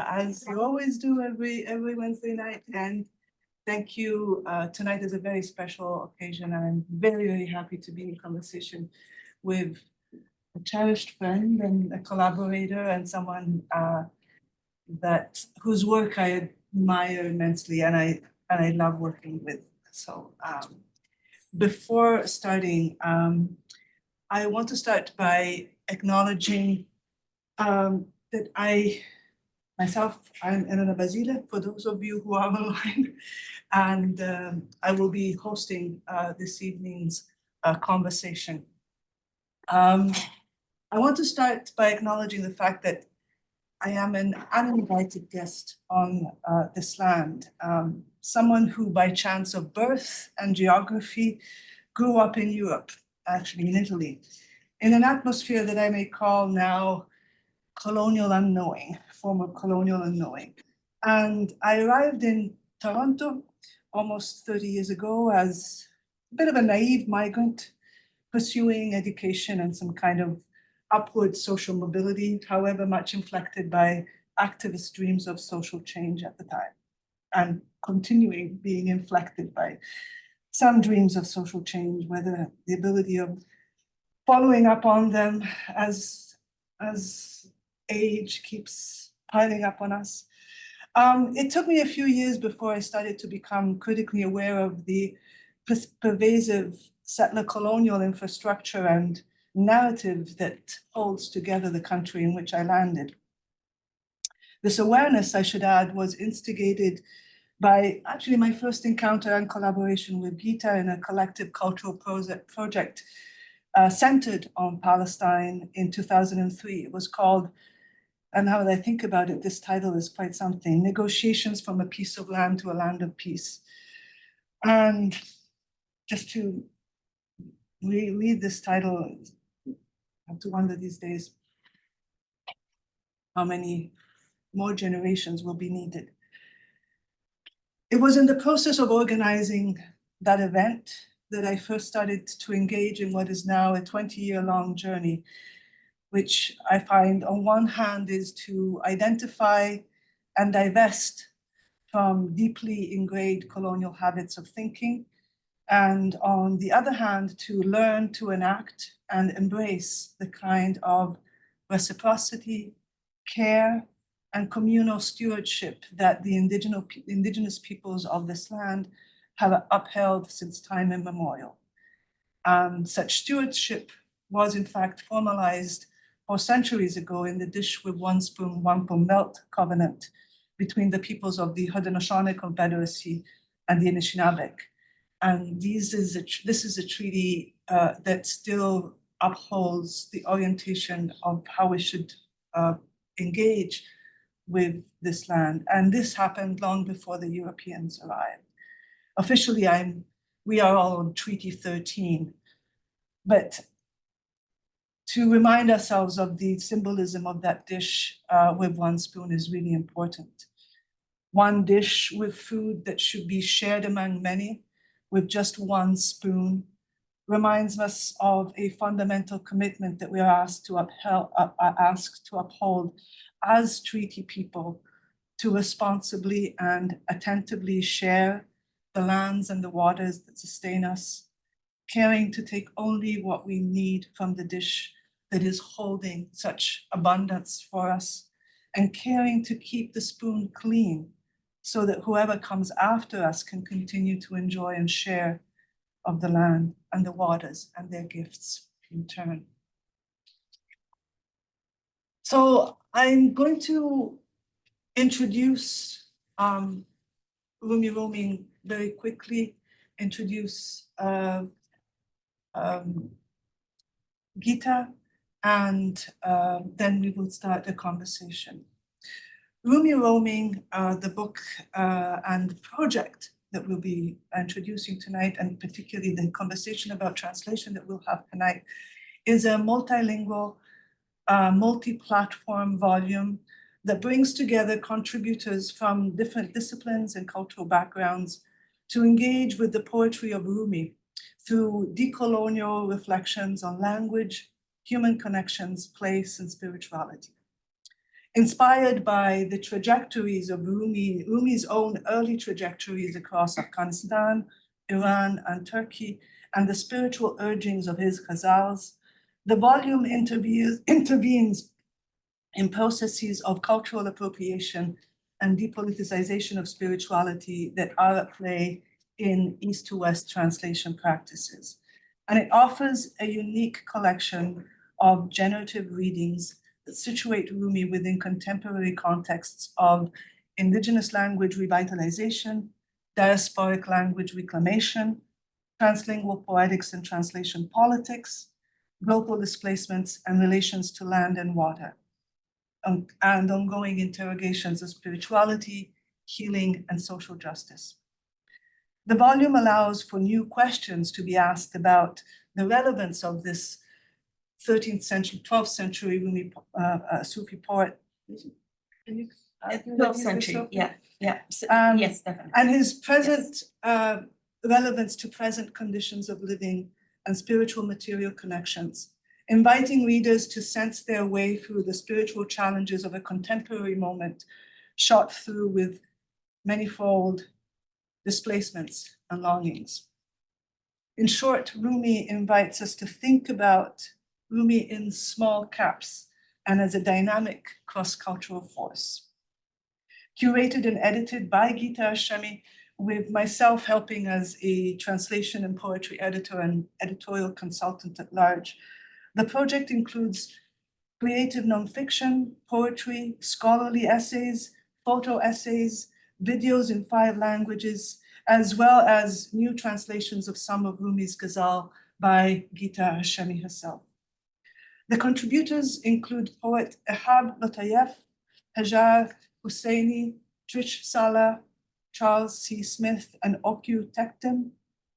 as you always do every Wednesday night. And thank you. Tonight is a very special occasion. I'm very, very happy to be in conversation with a cherished friend and a collaborator and someone whose work I admire immensely and I love working with. So before starting, I want to start by acknowledging that I'm Elena Basile, for those of you who are online, and I will be hosting this evening's conversation. I want to start by acknowledging the fact that I am an uninvited guest on this land, someone who by chance of birth and geography grew up in Europe, actually in Italy, in an atmosphere that I may call now colonial unknowing, former colonial unknowing. And I arrived in Toronto almost 30 years ago as a bit of a naive migrant pursuing education and some kind of upward social mobility, however much inflected by activist dreams of social change at the time, and continuing being inflected by some dreams of social change, whether the ability of following up on them as age keeps piling up on us. It took me a few years before I started to become critically aware of the pervasive settler colonial infrastructure and narrative that holds together the country in which I landed. This awareness, I should add, was instigated by actually my first encounter and collaboration with Gita in a collective cultural project centered on Palestine in 2003. It was called, and now that I think about it, this title is quite something, Negotiations from a Piece of Land to a Land of Peace. And just to read this title, I have to wonder these days how many more generations will be needed. It was in the process of organizing that event that I first started to engage in what is now a 20-year-long journey, which I find on one hand is to identify and divest from deeply ingrained colonial habits of thinking, and on the other hand, to learn to enact and embrace the kind of reciprocity, care, and communal stewardship that the indigenous peoples of this land have upheld since time immemorial. Such stewardship was in fact formalized 4 centuries ago in the dish with one spoon, one melt covenant between the peoples of the Haudenosaunee Confederacy and the Anishinaabeg. And this is a treaty that still upholds the orientation of how we should engage with this land. And this happened long before the Europeans arrived. Officially, we are all on Treaty 13, but to remind ourselves of the symbolism of that dish with one spoon is really important. One dish with food that should be shared among many with just one spoon reminds us of a fundamental commitment that we are asked to uphold as treaty people, to responsibly and attentively share the lands and the waters that sustain us, caring to take only what we need from the dish that is holding such abundance for us, and caring to keep the spoon clean so that whoever comes after us can continue to enjoy and share of the land and the waters and their gifts in turn. So I'm going to introduce Rumi very quickly, introduce Gita, and then we will start the conversation. Rumi Roaming, the book and project that we'll be introducing tonight, and particularly the conversation about translation that we'll have tonight, is a multilingual, multi-platform volume that brings together contributors from different disciplines and cultural backgrounds to engage with the poetry of Rumi through decolonial reflections on language, human connections, place, and spirituality. inspired by the trajectories of Rumi's own early trajectories across Afghanistan, Iran, and Turkey, and the spiritual urgings of his ghazals. The volume intervenes in processes of cultural appropriation and depoliticization of spirituality that are at play in East to West translation practices. And it offers a unique collection of generative readings that situate Rumi within contemporary contexts of indigenous language revitalization, diasporic language reclamation, translingual poetics and translation politics, global displacements and relations to land and water, and ongoing interrogations of spirituality, healing, and social justice. The volume allows for new questions to be asked about the relevance of this 13th century, 12th century Rumi Sufi poet. Can you 12th century, yeah. Yes, definitely. And his present relevance to present conditions of living and spiritual material connections, inviting readers to sense their way through the spiritual challenges of a contemporary moment shot through with manifold displacements and longings. In short, Rumi invites us to think about Rumi in small caps and as a dynamic cross-cultural force. Curated and edited by Gita Hashemi, with myself helping as a translation and poetry editor and editorial consultant at large. The project includes creative nonfiction, poetry, scholarly essays, photo essays, videos in 5 languages, as well as new translations of some of Rumi's ghazal by Gita Hashemi herself. The contributors include poet Ehab Lotayef, Hajar Husseini, Trish Salah, Charles C. Smith, and Okyu Tektem,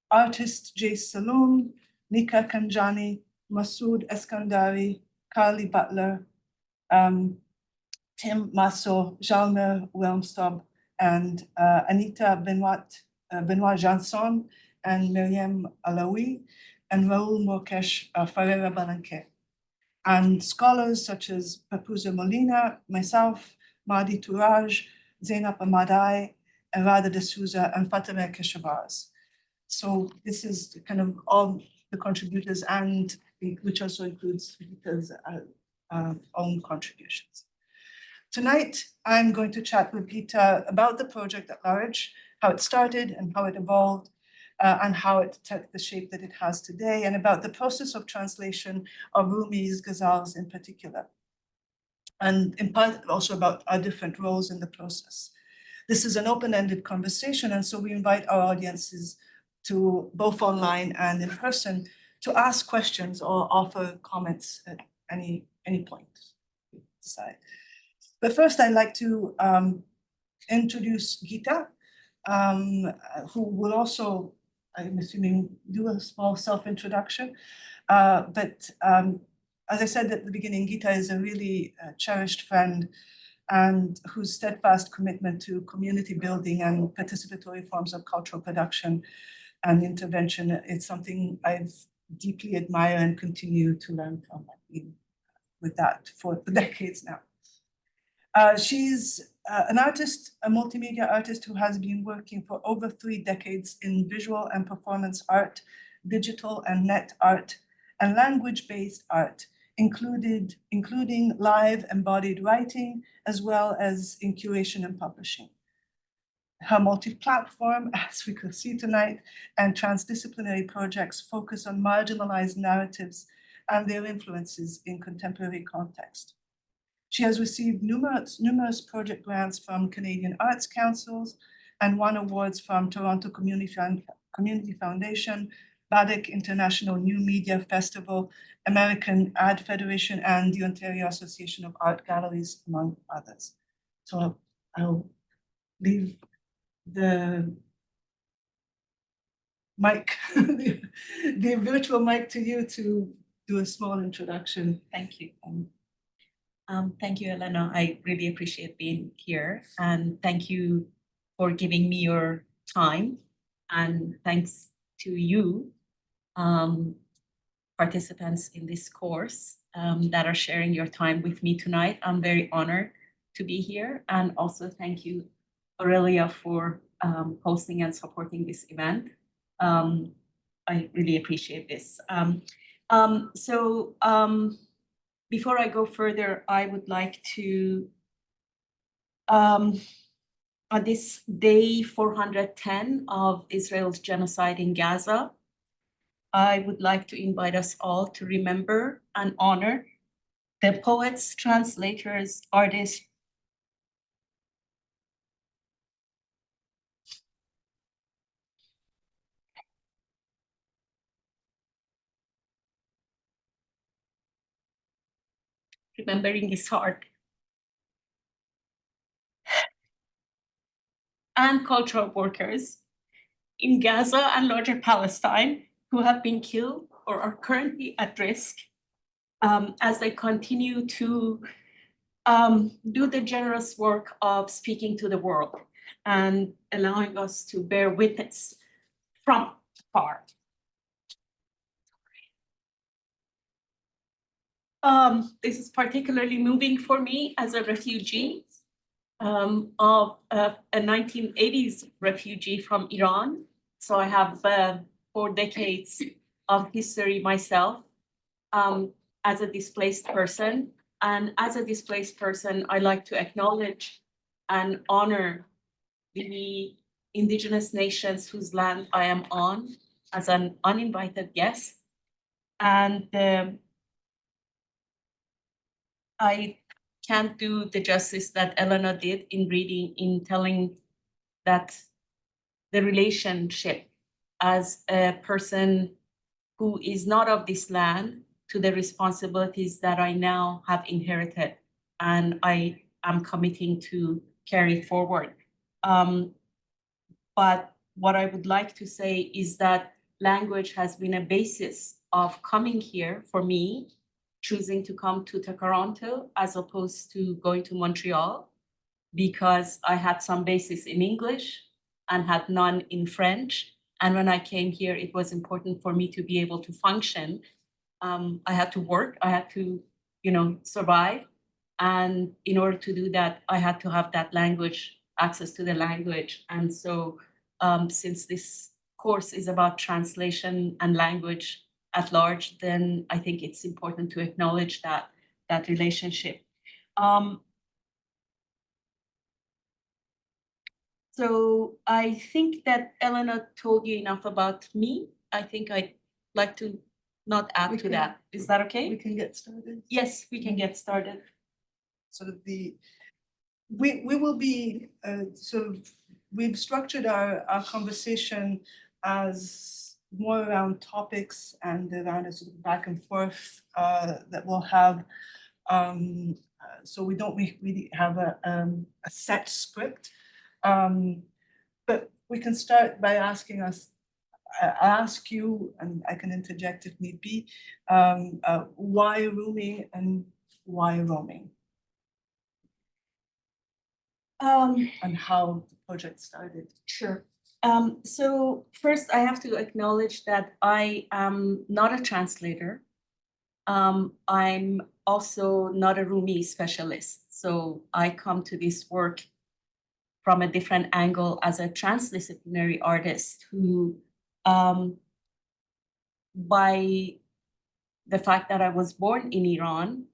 artist Jay Saloom, Nika Kanjani, Masood Eskandari, Carly Butler, Tim Masso, Jalmer Wilmstob, and Anita Benoit Janson, and Miriam Alawi, and Raul Morkesh Ferreira Balanque. And scholars such as Papuza Molina, myself, Mahdi Touraj, Zainab Ahmadai, Rada de Souza, and Fatima Keshavaz. So this is kind of all the contributors, and which also includes Gita's own contributions. Tonight, I'm going to chat with Gita about the project at large, how it started and how it evolved, and how it took the shape that it has today, and about the process of translation of Rumi's ghazals in particular, and in part also about our different roles in the process. This is an open-ended conversation, and so we invite our audiences to, both online and in person, to ask questions or offer comments at any point. But first, I'd like to introduce Gita, who will also, I'm assuming, do a small self-introduction. But as I said at the beginning, Gita is a really cherished friend, and whose steadfast commitment to community building and participatory forms of cultural production and intervention is something I've deeply admire and continue to learn from. I've been with that for decades now. She's an artist, a multimedia artist who has been working for over 3 decades in visual and performance art, digital and net art, and language-based art, including live embodied writing, as well as in curation and publishing. Her multi-platform, as we could see tonight, and transdisciplinary projects focus on marginalized narratives and their influences in contemporary context. She has received numerous project grants from Canadian Arts Councils and won awards from Toronto Community Foundation, Badek International New Media Festival, American Ad Federation, and the Ontario Association of Art Galleries, among others. So I'll leave the mic, the virtual mic to you to do a small introduction. Thank you. Thank you, Elena. I really appreciate being here, and thank you for giving me your time, and thanks to you, participants in this course that are sharing your time with me tonight. I'm very honored to be here. And also thank you, Aurelia, for hosting and supporting this event. I really appreciate this. Before I go further, I would like to, on this day 410 of Israel's genocide in Gaza, I would like to invite us all to remember and honor the poets, translators, artists, remembering is hard, and cultural workers in Gaza and larger Palestine who have been killed or are currently at risk as they continue to do the generous work of speaking to the world and allowing us to bear witness from far. This is particularly moving for me as a refugee of a 1980s refugee from Iran. So I have 4 decades of history myself as a displaced person. And as a displaced person, I like to acknowledge and honor the indigenous nations whose land I am on as an uninvited guest. And I can't do the justice that Elena did in telling that the relationship as a person who is not of this land to the responsibilities that I now have inherited and I am committing to carry forward. But what I would like to say is that language has been a basis of coming here for me, choosing to come to Toronto as opposed to going to Montreal, because I had some basis in English and had none in French. And when I came here, it was important for me to be able to function. I had to work, I had to, survive. And in order to do that, I had to have that language, access to the language. And so since this course is about translation and language at large, then I think it's important to acknowledge that relationship. So I think that Elena told you enough about me. I think I'd like to not add to that. Is that okay? We can get started. Yes, we can get started. Sort of we will be we've structured our conversation as more around topics and around a sort of back and forth that we'll have. So we don't really have a set script. But we can start by asking us, I'll ask you, and I can interject if need be, why Rumi and why roaming? And how the project started. Sure. So first, I have to acknowledge that I am not a translator. I'm also not a Rumi specialist. So I come to this work from a different angle as a transdisciplinary artist who, by the fact that I was born in Iran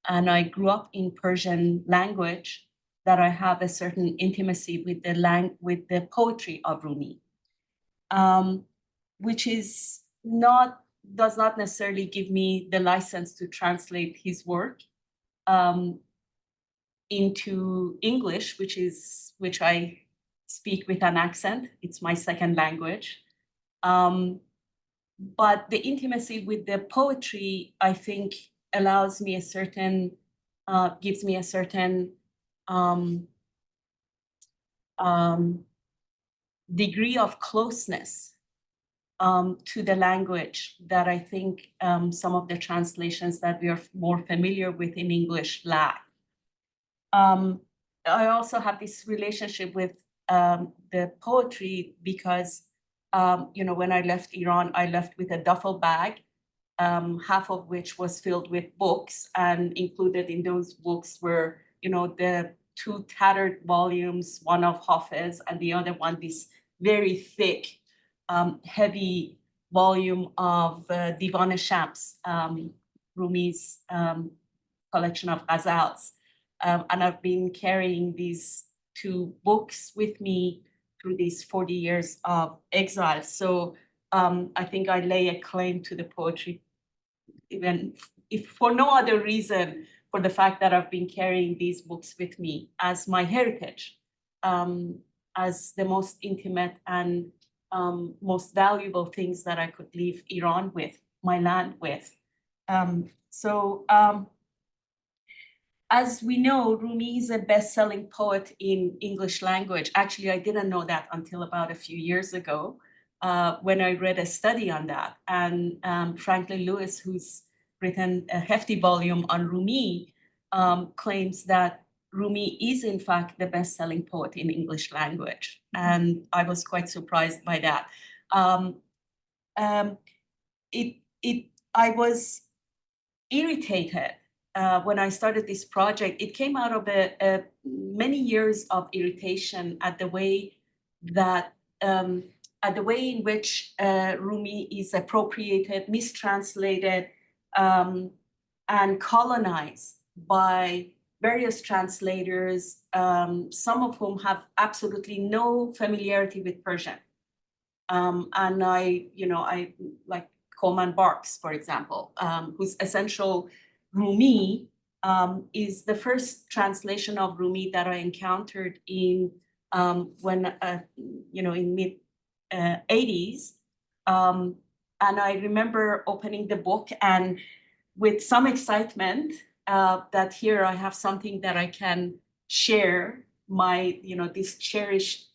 and I grew up in Persian language, that I have a certain intimacy with the poetry of Rumi, which does not necessarily give me the license to translate his work into English, which I speak with an accent. It's my second language. But the intimacy with the poetry, I think, allows me gives me a certain degree of closeness to the language that I think some of the translations that we are more familiar with in English lack. I also have this relationship with the poetry because, when I left Iran, I left with a duffel bag, half of which was filled with books, and included in those books were, the two tattered volumes, one of Hafiz and the other one, this very thick, heavy volume of Divan Shams, Rumi's collection of ghazals. And I've been carrying these two books with me through these 40 years of exile. So I think I lay a claim to the poetry, even if for no other reason, for the fact that I've been carrying these books with me as my heritage, as the most intimate and most valuable things that I could leave Iran with, my land with. As we know, Rumi is a best-selling poet in English language. Actually, I didn't know that until about a few years ago, when I read a study on that. And Franklin Lewis, who's written a hefty volume on Rumi, claims that Rumi is in fact the best-selling poet in English language. And I was quite surprised by that. I was irritated when I started this project. It came out of many years of irritation at the way that in which Rumi is appropriated, mistranslated, and colonized by various translators, some of whom have absolutely no familiarity with Persian. And I like Coleman Barks, for example, whose essential Rumi is the first translation of Rumi that I encountered in in mid 80s. And I remember opening the book and with some excitement that here I have something that I can share my, this cherished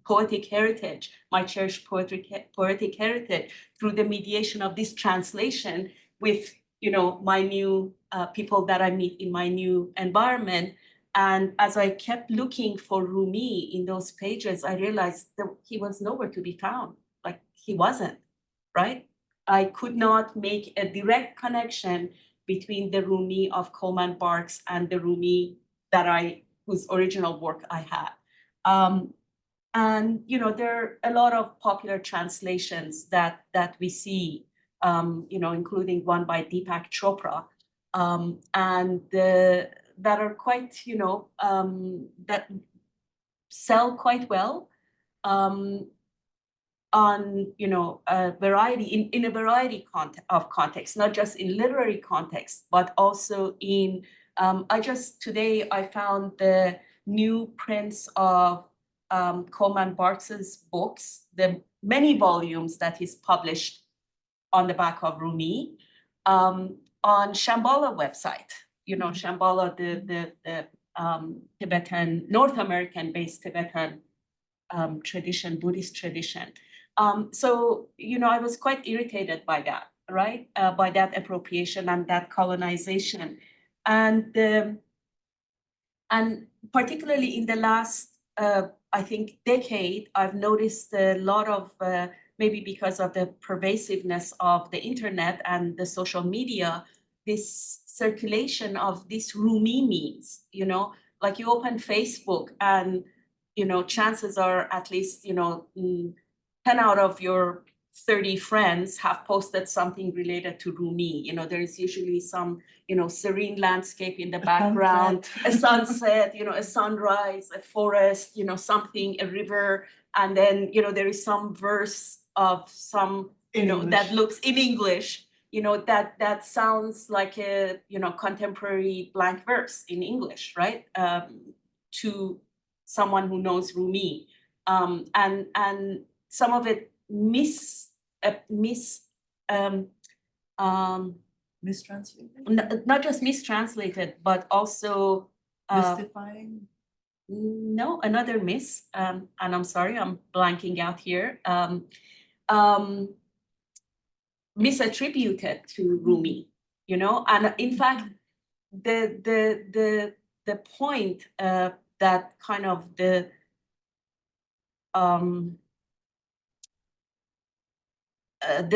poetic heritage, my cherished poetic heritage, through the mediation of this translation with, my new people that I meet in my new environment. And as I kept looking for Rumi in those pages, I realized that he was nowhere to be found. Like, he wasn't, right? I could not make a direct connection between the Rumi of Coleman Barks and the Rumi whose original work I had. And there are a lot of popular translations that we see, including one by Deepak Chopra, and that are quite, that sell quite well on a variety in a variety of contexts, not just in literary context, but also in. Today I found the new prints of Coleman Barks's books, the many volumes that he's published on the back of Rumi, on Shambhala website. Shambhala, the Tibetan, North American-based Tibetan tradition, Buddhist tradition. So, I was quite irritated by that, right? By that appropriation and that colonization. And particularly in the last, I think, decade, I've noticed a lot of, maybe because of the pervasiveness of the internet and the social media, this circulation of these Rumi memes, like you open Facebook and, chances are at least, 10 out of your 30 friends have posted something related to Rumi. There's usually some, serene landscape in the background, a sunset, a sunrise, a forest, something, a river. And then, there is some verse of some, that looks in English, that sounds like a, contemporary blank verse in English, right? To someone who knows Rumi. And some of it mistranslated? Not just mistranslated, but also Mystifying? No, another miss, and I'm sorry, I'm blanking out here. Misattributed to Rumi, and in fact, the point that kind of the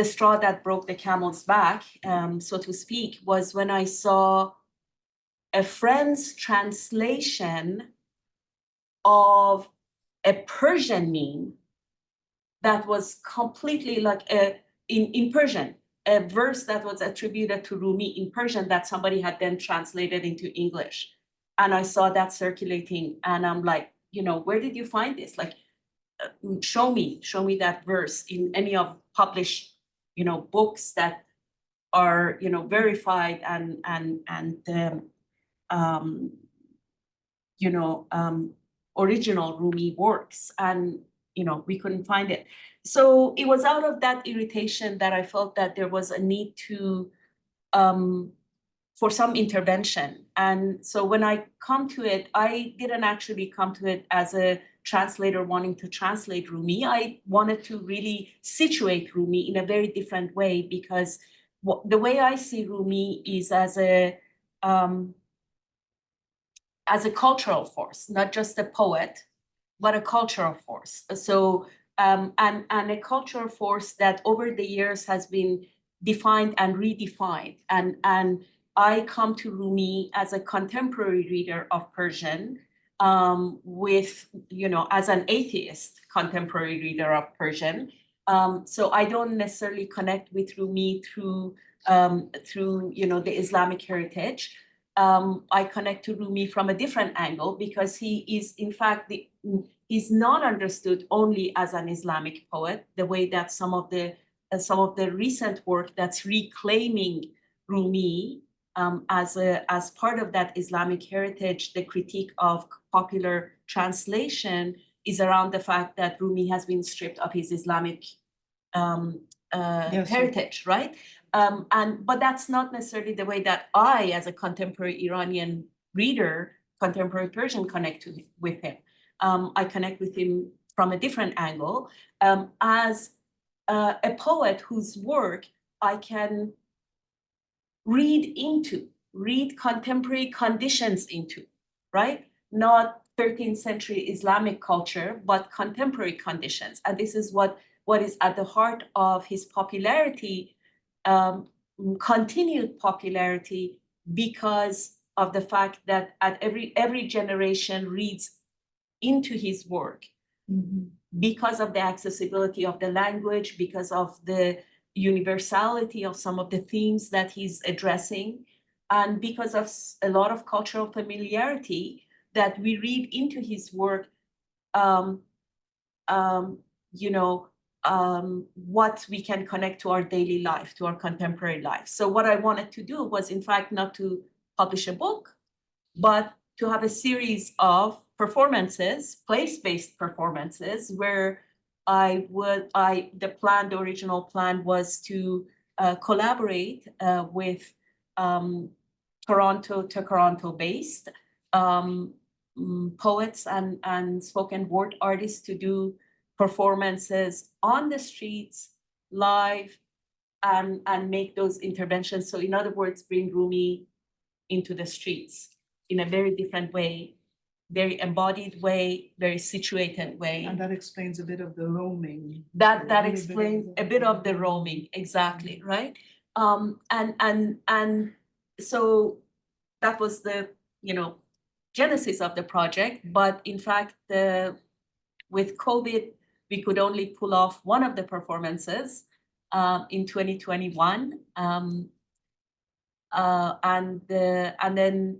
straw that broke the camel's back, so to speak, was when I saw a friend's translation of a Persian meme that was completely like in Persian, a verse that was attributed to Rumi in Persian that somebody had then translated into English. And I saw that circulating, and I'm like, where did you find this? Like, show me that verse in any of published, books that are, verified and original Rumi works. And we couldn't find it. So it was out of that irritation that I felt that there was a need to for some intervention. And so when I come to it, I didn't actually come to it as a translator wanting to translate Rumi. I wanted to really situate Rumi in a very different way, because the way I see Rumi is as a cultural force, not just a poet, but a cultural force. So, and a cultural force that over the years has been defined and redefined. And I come to Rumi as a contemporary reader of Persian, with, as an atheist contemporary reader of Persian. So I don't necessarily connect with Rumi through the Islamic heritage. I connect to Rumi from a different angle, because he is, in fact, he's not understood only as an Islamic poet, the way that some of the recent work that's reclaiming Rumi as part of that Islamic heritage. The critique of popular translation is around the fact that Rumi has been stripped of his Islamic heritage, right? But that's not necessarily the way that I, as a contemporary Iranian reader, contemporary Persian, connect with him. I connect with him from a different angle, as a poet whose work I can read contemporary conditions into, right? Not 13th century Islamic culture, but contemporary conditions. And this is what is at the heart of his popularity, continued popularity, because of the fact that at every generation reads into his work, because of the accessibility of the language, because of the universality of some of the themes that he's addressing, and because of a lot of cultural familiarity that we read into his work, what we can connect to our daily life, to our contemporary life. So what I wanted to do was, in fact, not to publish a book, but to have a series of performances, place-based performances, where the original plan was to collaborate with Toronto to Toronto-based poets and spoken word artists to do performances on the streets, live, and make those interventions. So in other words, bring Rumi into the streets in a very different way, very embodied way, very situated way. And that explains a bit of the roaming. That explains a bit of the roaming, exactly, right? And so that was the genesis of the project. But in fact, with COVID, we could only pull off one of the performances in 2021, and then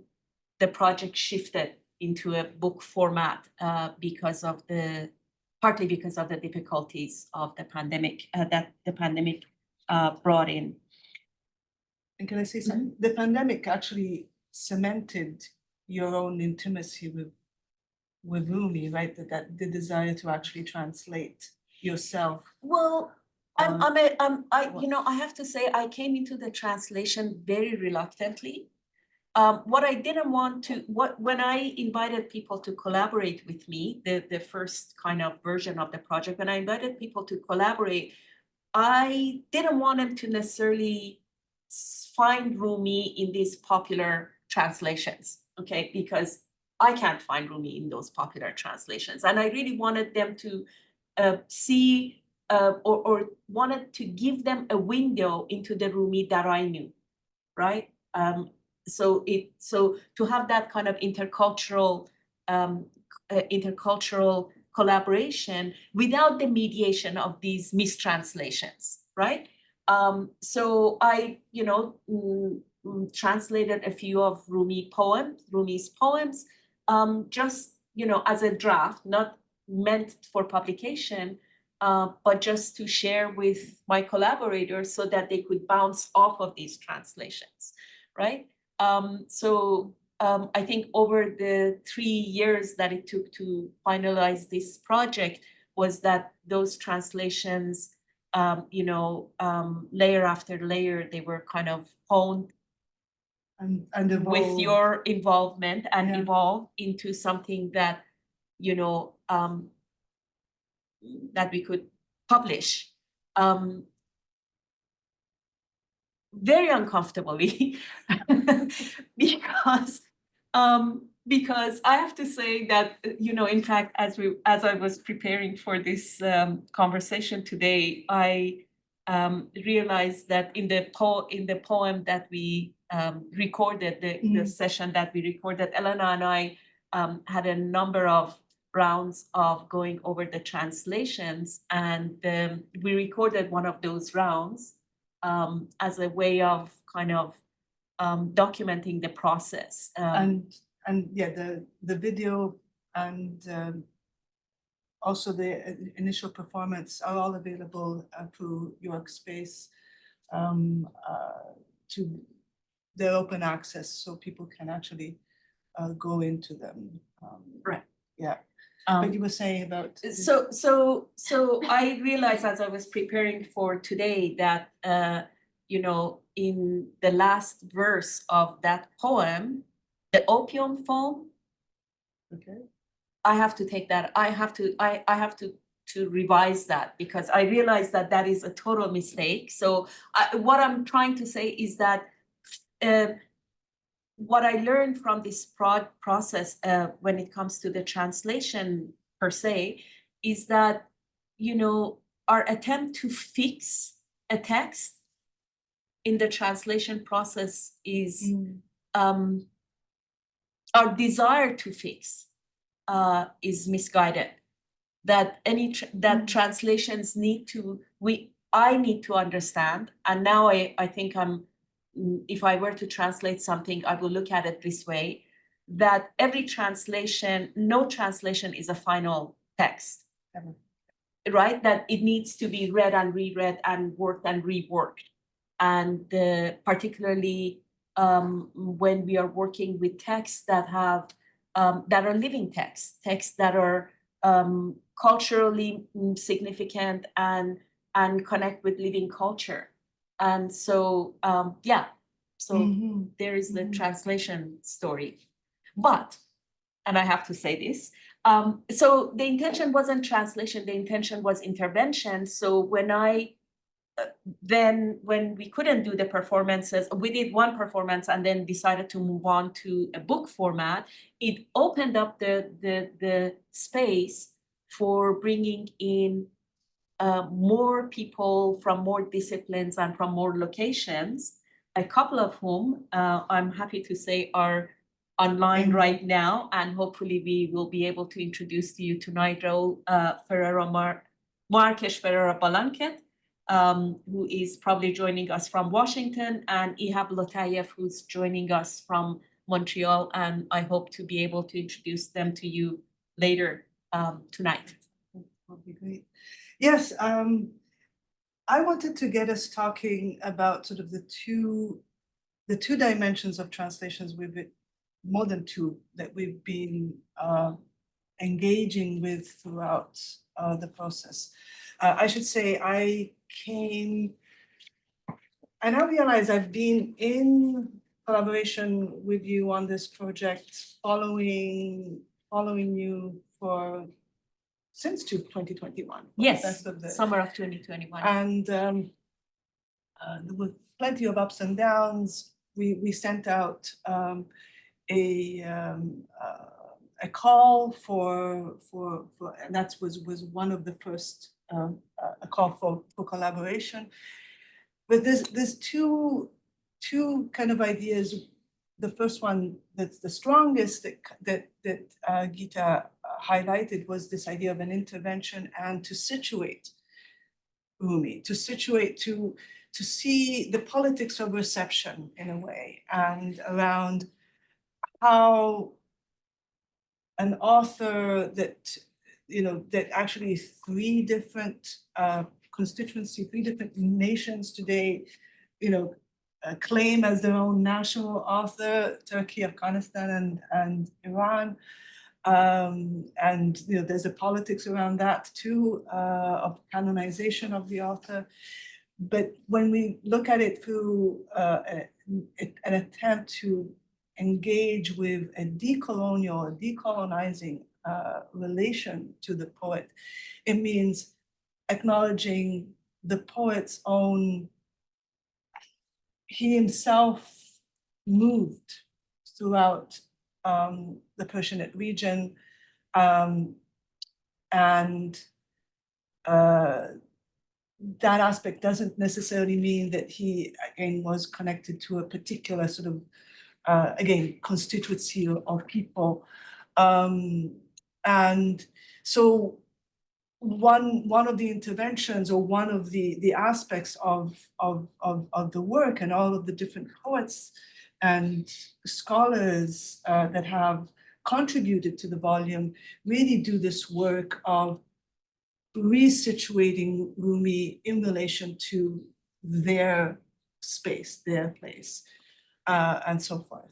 the project shifted into a book format partly because of the difficulties of the pandemic that the pandemic brought in. And can I say something? The pandemic actually cemented your own intimacy with Rumi, right? That the desire to actually translate yourself. Well, I have to say, I came into the translation very reluctantly. What I didn't want to, when I invited people to collaborate with me, the first kind of version of the project, when I invited people to collaborate, I didn't want them to necessarily find Rumi in these popular translations, okay? Because I can't find Rumi in those popular translations. And I really wanted them to see or wanted to give them a window into the Rumi that I knew, right? so to have that kind of intercultural collaboration without the mediation of these mistranslations, right? So I, translated a few of Rumi's poems, just, as a draft, not meant for publication, but just to share with my collaborators so that they could bounce off of these translations, right? I think over the 3 years that it took to finalize this project was that those translations, layer after layer, they were kind of honed and with evolved. your involvement and Yeah. evolved into something that, that we could publish. Very uncomfortably because I have to say that, in fact, as I was preparing for this conversation today, I realized that in the poem that we recorded, the session that we recorded, Elena and I had a number of rounds of going over the translations, and we recorded one of those rounds as a way of kind of documenting the process. And yeah, the video and also the initial performance are all available through York Space. To their open access, so people can actually go into them. Right. Yeah. But you were saying about so I realized as I was preparing for today that in the last verse of that poem, the opium foam, okay. I have to take that. I have to revise that because I realized that that is a total mistake. So what I'm trying to say is that what I learned from this process when it comes to the translation per se is that, our attempt to fix a text in the translation process is our desire to fix is misguided. That that translations I need to understand, and now I think if I were to translate something, I will look at it this way, that every translation, no translation is a final text, right? That it needs to be read and reread and worked and reworked. And particularly when we are working with texts that have, that are living texts that are culturally significant and connect with living culture. And so, there is the translation story. But, and I have to say this, so the intention wasn't translation, the intention was intervention. So when we couldn't do the performances, we did one performance and then decided to move on to a book format. It opened up the space for bringing in more people from more disciplines and from more locations, a couple of whom I'm happy to say are online right now, and hopefully we will be able to introduce to you tonight Raul Marques Ferreira Balanquet, who is probably joining us from Washington, and Ihab Lotayev, who's joining us from Montreal, and I hope to be able to introduce them to you later tonight. That would be great. Yes, I wanted to get us talking about sort of the two dimensions of translations more than two that we've been engaging with throughout the process. I should say I now realize I've been in collaboration with you on this project, following you since 2021. Yes, summer of 2021. And there were plenty of ups and downs. We sent out a call for and that was one of the first a call for collaboration. But there's two kind of ideas the first one that's the strongest that Gita highlighted was this idea of an intervention and to situate Rumi, to situate, to see the politics of reception in a way, and around how an author that, that actually three different constituency, three different nations today, claim as their own national author, Turkey, Afghanistan, and Iran. And there's a politics around that too, of canonization of the author. But when we look at it through an attempt to engage with a decolonial, decolonizing relation to the poet, it means acknowledging the poet's own, he himself moved throughout the Persianate region, and that aspect doesn't necessarily mean that he, again, was connected to a particular sort of, again, constituency of people. And so one of the interventions, or one of the aspects of the work, and all of the different poets and scholars that have contributed to the volume, really do this work of resituating Rumi in relation to their space, their place, and so forth.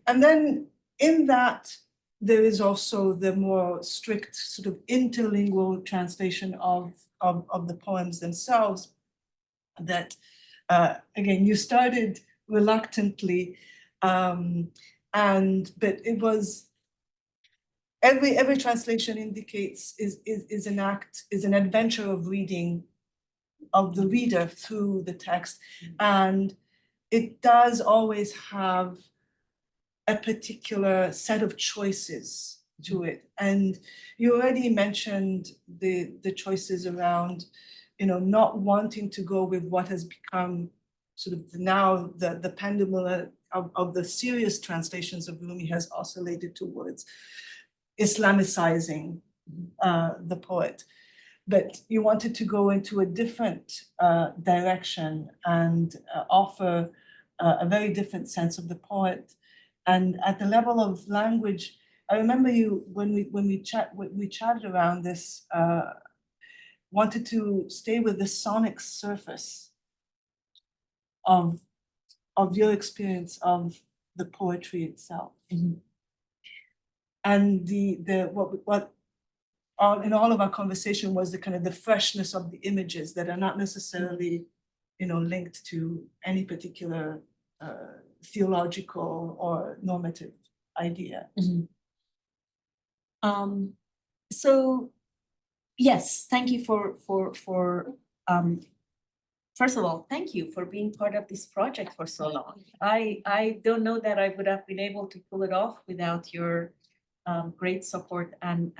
And then in that, there is also the more strict sort of interlingual translation of the poems themselves that, again, you started reluctantly, but it was, every translation indicates is an adventure of reading, of the reader through the text. And it does always have a particular set of choices to it. And you already mentioned the choices around, not wanting to go with what has become sort of now the pendulum of the serious translations of Rumi has oscillated towards Islamicizing the poet. But you wanted to go into a different direction and offer a very different sense of the poet. And at the level of language, I remember you, when we chatted around this, wanted to stay with the sonic surface of your experience of the poetry itself. Mm-hmm. And what in all of our conversation was the kind of the freshness of the images that are not necessarily, linked to any particular theological or normative idea. Mm-hmm. So yes, thank you for first of all, thank you for being part of this project for so long. I don't know that I would have been able to pull it off without your great support and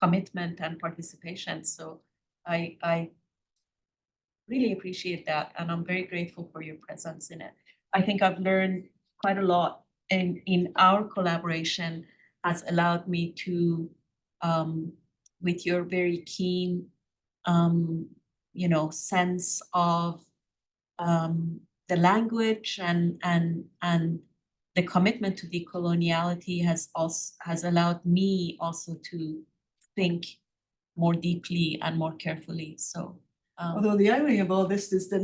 commitment and participation. So I really appreciate that, and I'm very grateful for your presence in it. I think I've learned quite a lot, and in our collaboration has allowed me to, with your very keen, sense of the language and the commitment to decoloniality has allowed me also to think more deeply and more carefully. So. Although the irony of all this is that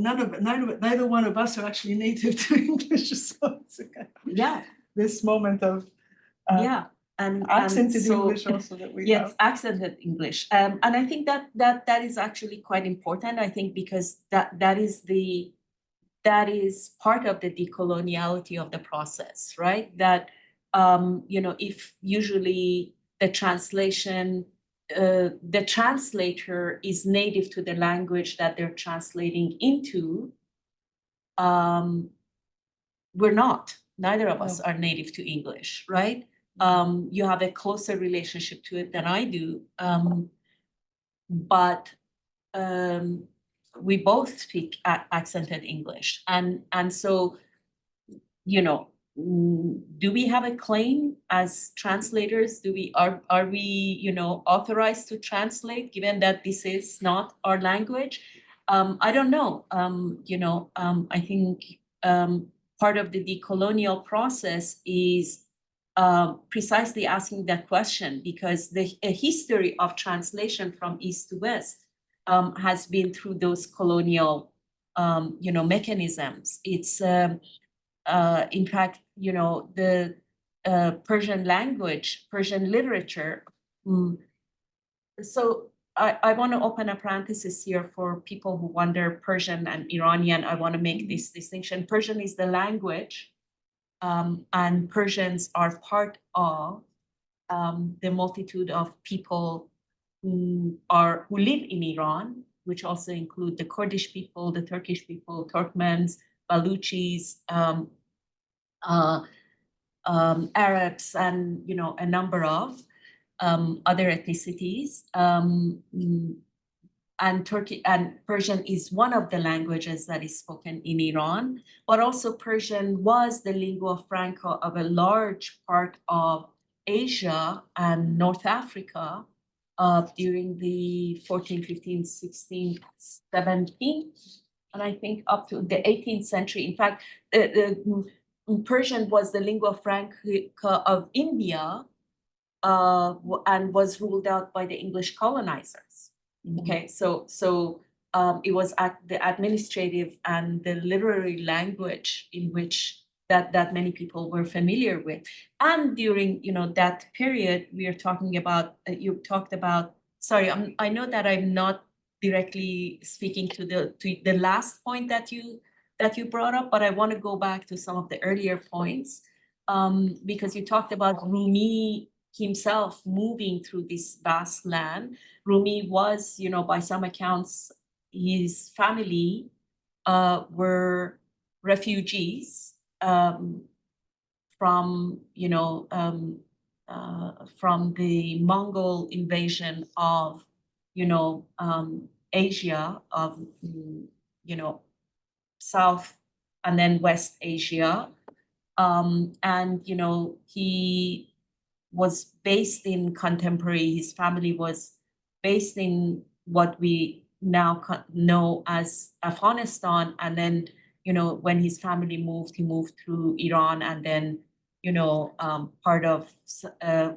neither one of us are actually native to English, so it's this moment of accented English also that we have. Accented English, and I think that is actually quite important. I think because that is part of the decoloniality of the process, right? That if usually the translation. The translator is native to the language that they're translating into. We're not. Neither of us are native to English, right? You have a closer relationship to it than I do, but we both speak accented English, and so do we have a claim as translators? Are we, authorized to translate, given that this is not our language? I don't know. I think part of the decolonial process is precisely asking that question, because the history of translation from East to West has been through those colonial, mechanisms. It's in fact, the Persian language, Persian literature. So I want to open a parenthesis here for people who wonder Persian and Iranian. I want to make this distinction. Persian is the language, and Persians are part of the multitude of people who live in Iran, which also include the Kurdish people, the Turkish people, Turkmens, Baluchis, Arabs, and a number of other ethnicities. And Persian is one of the languages that is spoken in Iran, but also Persian was the lingua franca of a large part of Asia and North Africa during the 14th, 15th, 16th, 17th, and I think up to the 18th century. In fact, Persian was the lingua franca of India and was ruled out by the English colonizers. Okay, so it was the administrative and the literary language in which that many people were familiar with. And during that period, we are talking about, you talked about, sorry, I know that I'm not directly speaking to the last point that you brought up, but I want to go back to some of the earlier points, because you talked about Rumi himself moving through this vast land. Rumi was, by some accounts, his family were refugees from, from the Mongol invasion of, Asia, of, South and then West Asia. And, he was based in contemporary, his family was based in what we now know as Afghanistan. And then, when his family moved, he moved through Iran, and then, part of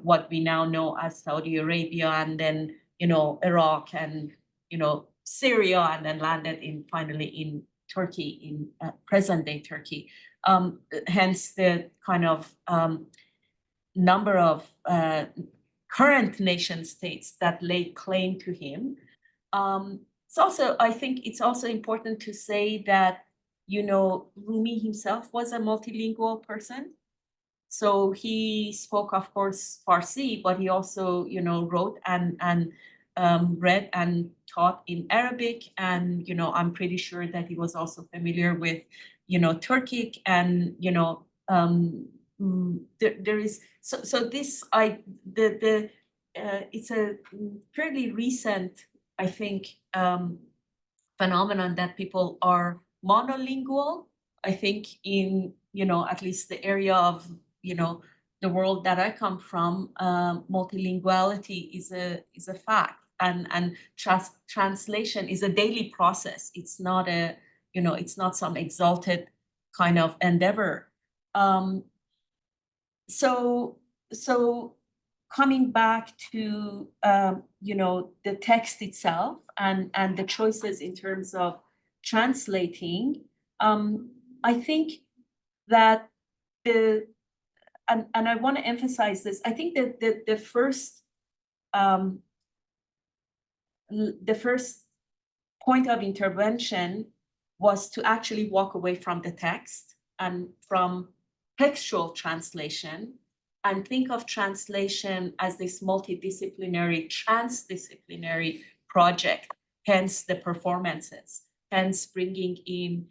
what we now know as Saudi Arabia, and then, Iraq, and, Syria, and then landed finally in Turkey, in present day Turkey. Hence the kind of number of current nation states that lay claim to him. I think it's also important to say that, Rumi himself was a multilingual person. So he spoke, of course, Farsi, but he also, wrote and read and taught in Arabic. And, I'm pretty sure that he was also familiar with, Turkic, and, there is, this, it's a fairly recent, I think, phenomenon that people are monolingual. I think in, at least the area of, the world that I come from, multilinguality is a fact, and translation is a daily process. It's not it's not some exalted kind of endeavor. So coming back to the text itself and the choices in terms of translating, I think that and I want to emphasize this. I think that the first point of intervention was to actually walk away from the text and from textual translation, and think of translation as this multidisciplinary, transdisciplinary project, hence the performances, hence bringing in,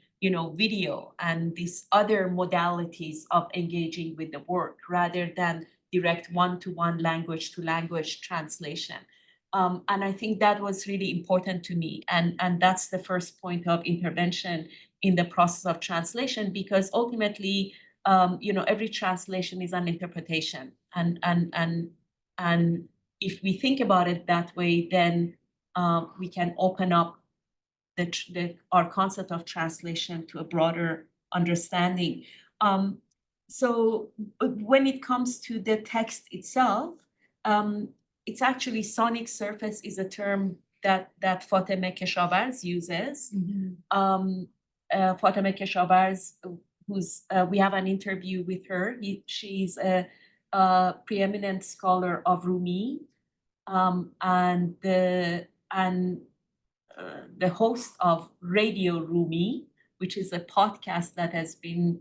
video and these other modalities of engaging with the work, rather than direct one-to-one language-to-language translation. And I think that was really important to me. And that's the first point of intervention in the process of translation, because ultimately, every translation is an interpretation, and if we think about it that way, then we can open up our concept of translation to a broader understanding. So when it comes to the text itself, it's actually sonic surface is a term that Fateme Keshavarz uses. Fateme Keshavarz, we have an interview with her. She's a preeminent scholar of Rumi, and the host of Radio Rumi, which is a podcast that has been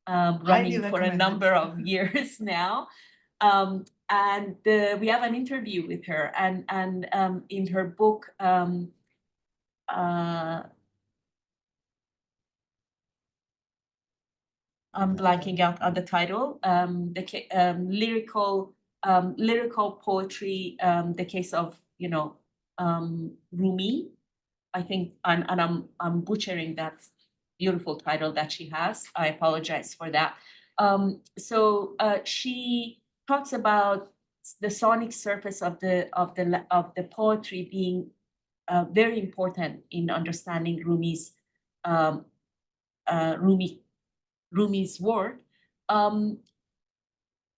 running for a number of years now. And we have an interview with her, and in her book, I'm blanking out on the title. Lyrical poetry, the case of Rumi, I think, and I'm butchering that beautiful title that she has. I apologize for that. So she talks about the sonic surface of the poetry being very important in understanding Rumi's work.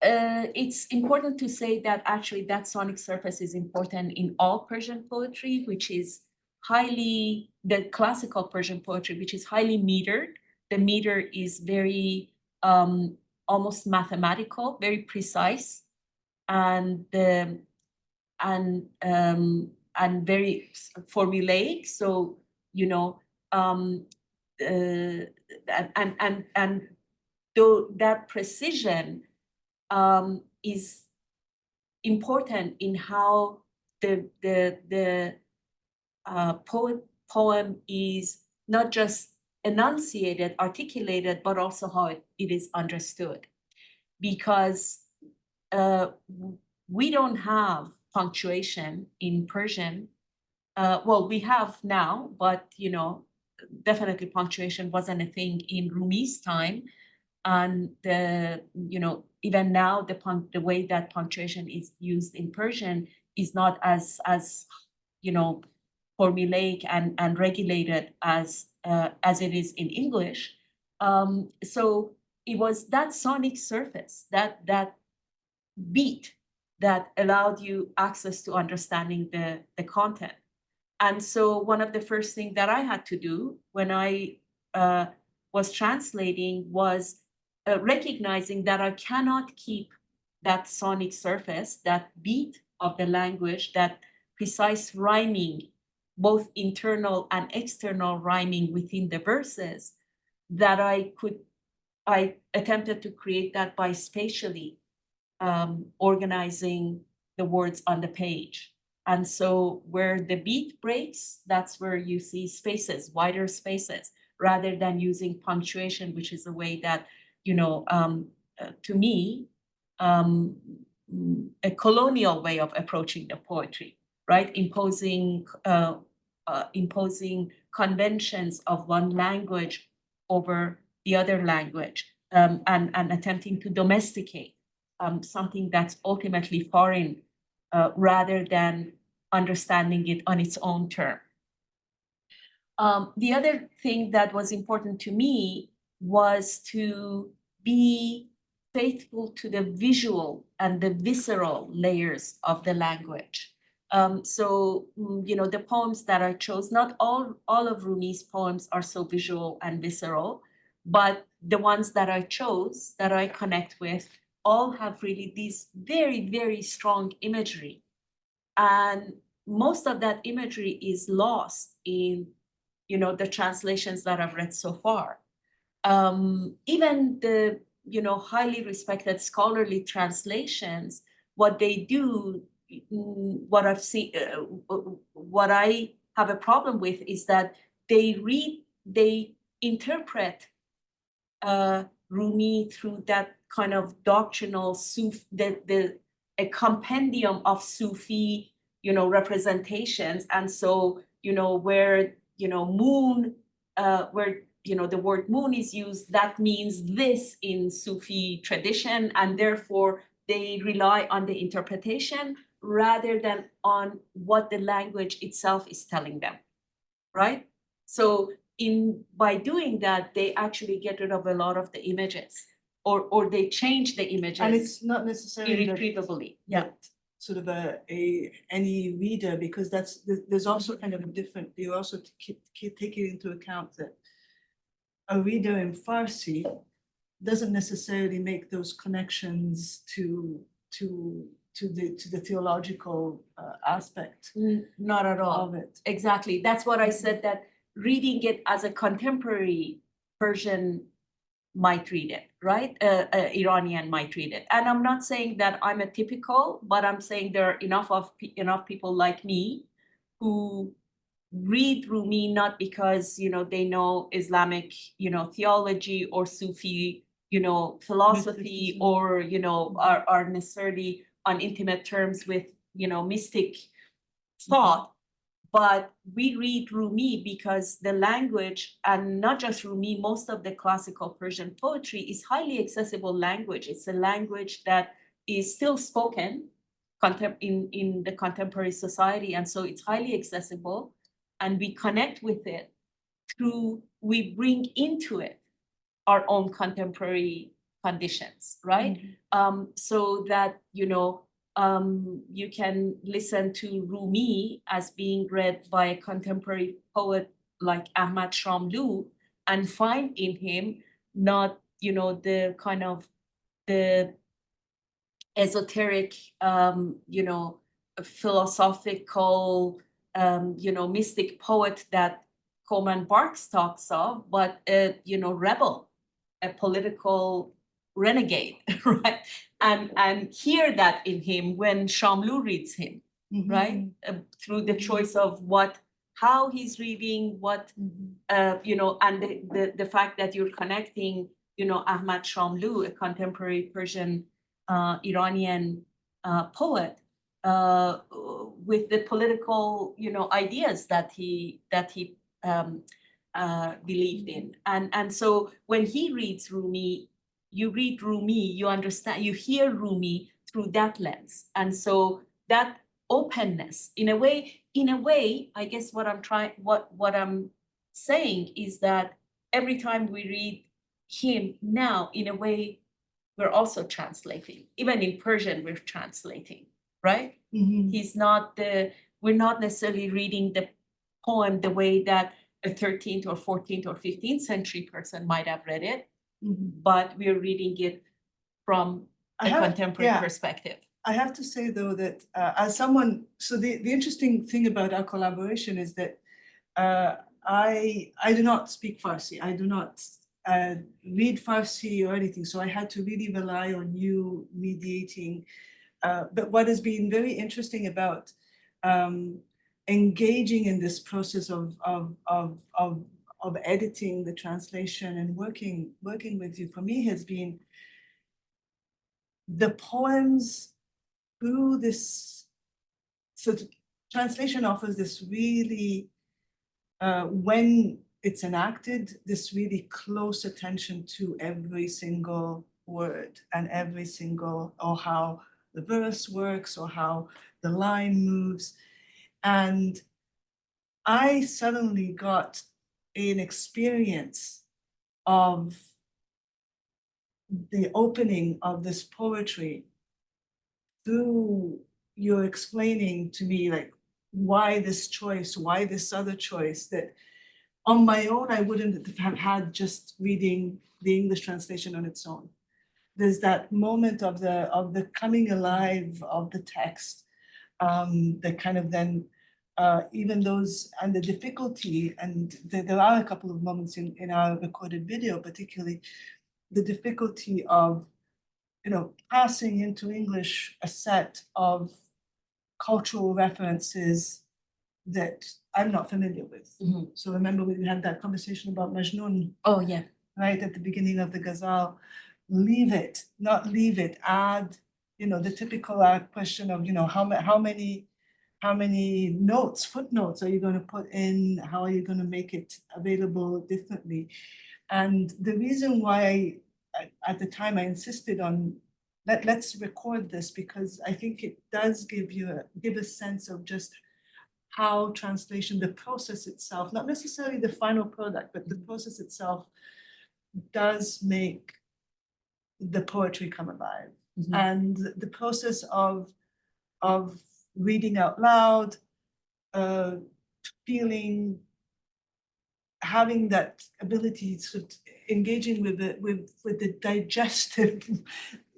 It's important to say that actually that sonic surface is important in all Persian poetry, which is the classical Persian poetry, which is highly metered. The meter is very almost mathematical, very precise, and very formulaic. So and though that precision is important in how the poem is not just enunciated, articulated, but also how it is understood. Because we don't have punctuation in Persian. Well, we have now, but definitely punctuation wasn't a thing in Rumi's time. And even now, the way that punctuation is used in Persian is not as formulaic and regulated as it is in English. So it was that sonic surface, that beat, that allowed you access to understanding the content. And so one of the first things that I had to do when I was translating was recognizing that I cannot keep that sonic surface, that beat of the language, that precise rhyming, both internal and external rhyming within the verses, that I attempted to create that by spatially organizing the words on the page. And so where the beat breaks, that's where you see spaces, wider spaces, rather than using punctuation, which is a way that, to me, a colonial way of approaching the poetry, right? Imposing conventions of one language over the other language, and attempting to domesticate something that's ultimately foreign, rather than understanding it on its own term. The other thing that was important to me was to be faithful to the visual and the visceral layers of the language. So, the poems that I chose, not all of Rumi's poems are so visual and visceral, but the ones that I chose, that I connect with, all have really these very, very strong imagery. And most of that imagery is lost in, the translations that I've read so far. Even the, highly respected scholarly translations, what they do, what I've seen, what I have a problem with is that they interpret Rumi through that kind of doctrinal a compendium of Sufi, representations. And so, where, moon, where the word moon is used, that means this in Sufi tradition, and therefore they rely on the interpretation rather than on what the language itself is telling them, right? So by doing that, they actually get rid of a lot of the images, or they change the images. And it's not necessarily irretrievably. Yeah. Sort of any reader, because there's also kind of a different, you also keep taking into account that a reader in Farsi doesn't necessarily make those connections to the theological aspect Not at all. of it. Exactly. That's what I said, that reading it as a contemporary Persian might read it, right? Iranian might read it. And I'm not saying that I'm a typical, but I'm saying there are enough people like me who read Rumi not because, they know Islamic, theology or Sufi, philosophy, Mysticism. or, are necessarily on intimate terms with, mystic thought. But we read Rumi because the language, and not just Rumi, most of the classical Persian poetry is highly accessible language. It's a language that is still spoken in the contemporary society. And so it's highly accessible, and we connect with it we bring into it our own contemporary conditions, right? So that, you can listen to Rumi as being read by a contemporary poet like Ahmad Shamlu and find in him not, the kind of the esoteric, philosophical, mystic poet that Coleman Barks talks of, but a, rebel, a political renegade, right? And hear that in him when Shamlu reads him, right? Through the choice of how he's reading, and the fact that you're connecting, Ahmad Shamlu, a contemporary Persian Iranian poet, with the political, ideas that he believed in. And so when he reads Rumi, you read Rumi, you understand, you hear Rumi through that lens. And so that openness, in a way, I guess what I'm saying is that every time we read him now, in a way, we're also translating. Even in Persian, we're translating, right? We're not necessarily reading the poem the way that a 13th or 14th or 15th century person might have read it, but we're reading it from a contemporary perspective. I have to say, though, that as someone, so the interesting thing about our collaboration is that I do not speak Farsi. I do not read Farsi or anything. So I had to really rely on you mediating. But what has been very interesting about engaging in this process of editing the translation and working with you, for me, has been the poems through this. So the translation offers this really, when it's enacted, this really close attention to every single word and every single, or how the verse works or how the line moves. And I suddenly got an experience of the opening of this poetry through your explaining to me, like, why this choice, why this other choice, that on my own I wouldn't have had just reading the English translation on its own. There's that moment of the coming alive of the text, that kind of then, even those, and the difficulty, and there are a couple of moments in our recorded video, particularly the difficulty of, passing into English a set of cultural references that I'm not familiar with. So remember, we had that conversation about Majnun. Oh, yeah. Right at the beginning of the ghazal. Leave it, not leave it, add, the typical question of, how many how many notes, footnotes are you going to put in? How are you going to make it available differently? And the reason why at the time I insisted on let's record this, because I think it does give a sense of just how translation, the process itself, not necessarily the final product, but the process itself does make the poetry come alive. And the process of reading out loud, feeling, having that ability to engaging with the digestive,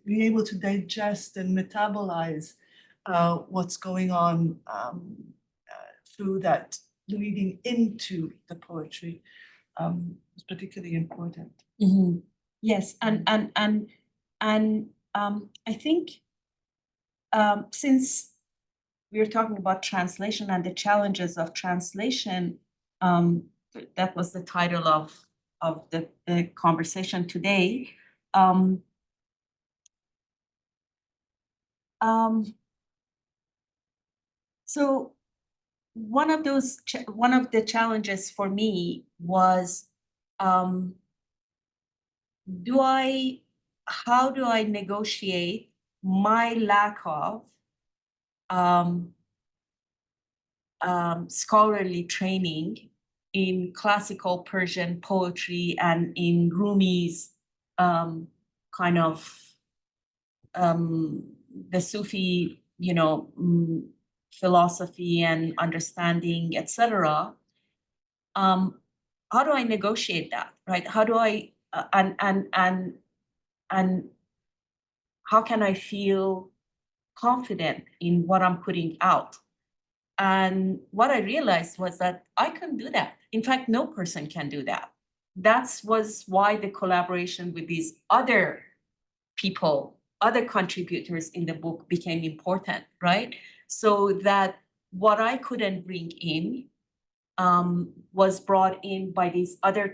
being able to digest and metabolize what's going on through that leading into the poetry is particularly important. Yes, and I think since we're talking about translation and the challenges of translation, that was the title of the conversation today. So one of the challenges for me was, how do I negotiate my lack of scholarly training in classical Persian poetry and in Rumi's kind of the Sufi, philosophy and understanding, etc. How do I negotiate that, right? How do I and how can I feel confident in what I'm putting out? And what I realized was that I couldn't do that. In fact, no person can do that. That was why the collaboration with these other people, other contributors in the book became important, right? So that what I couldn't bring in was brought in by these other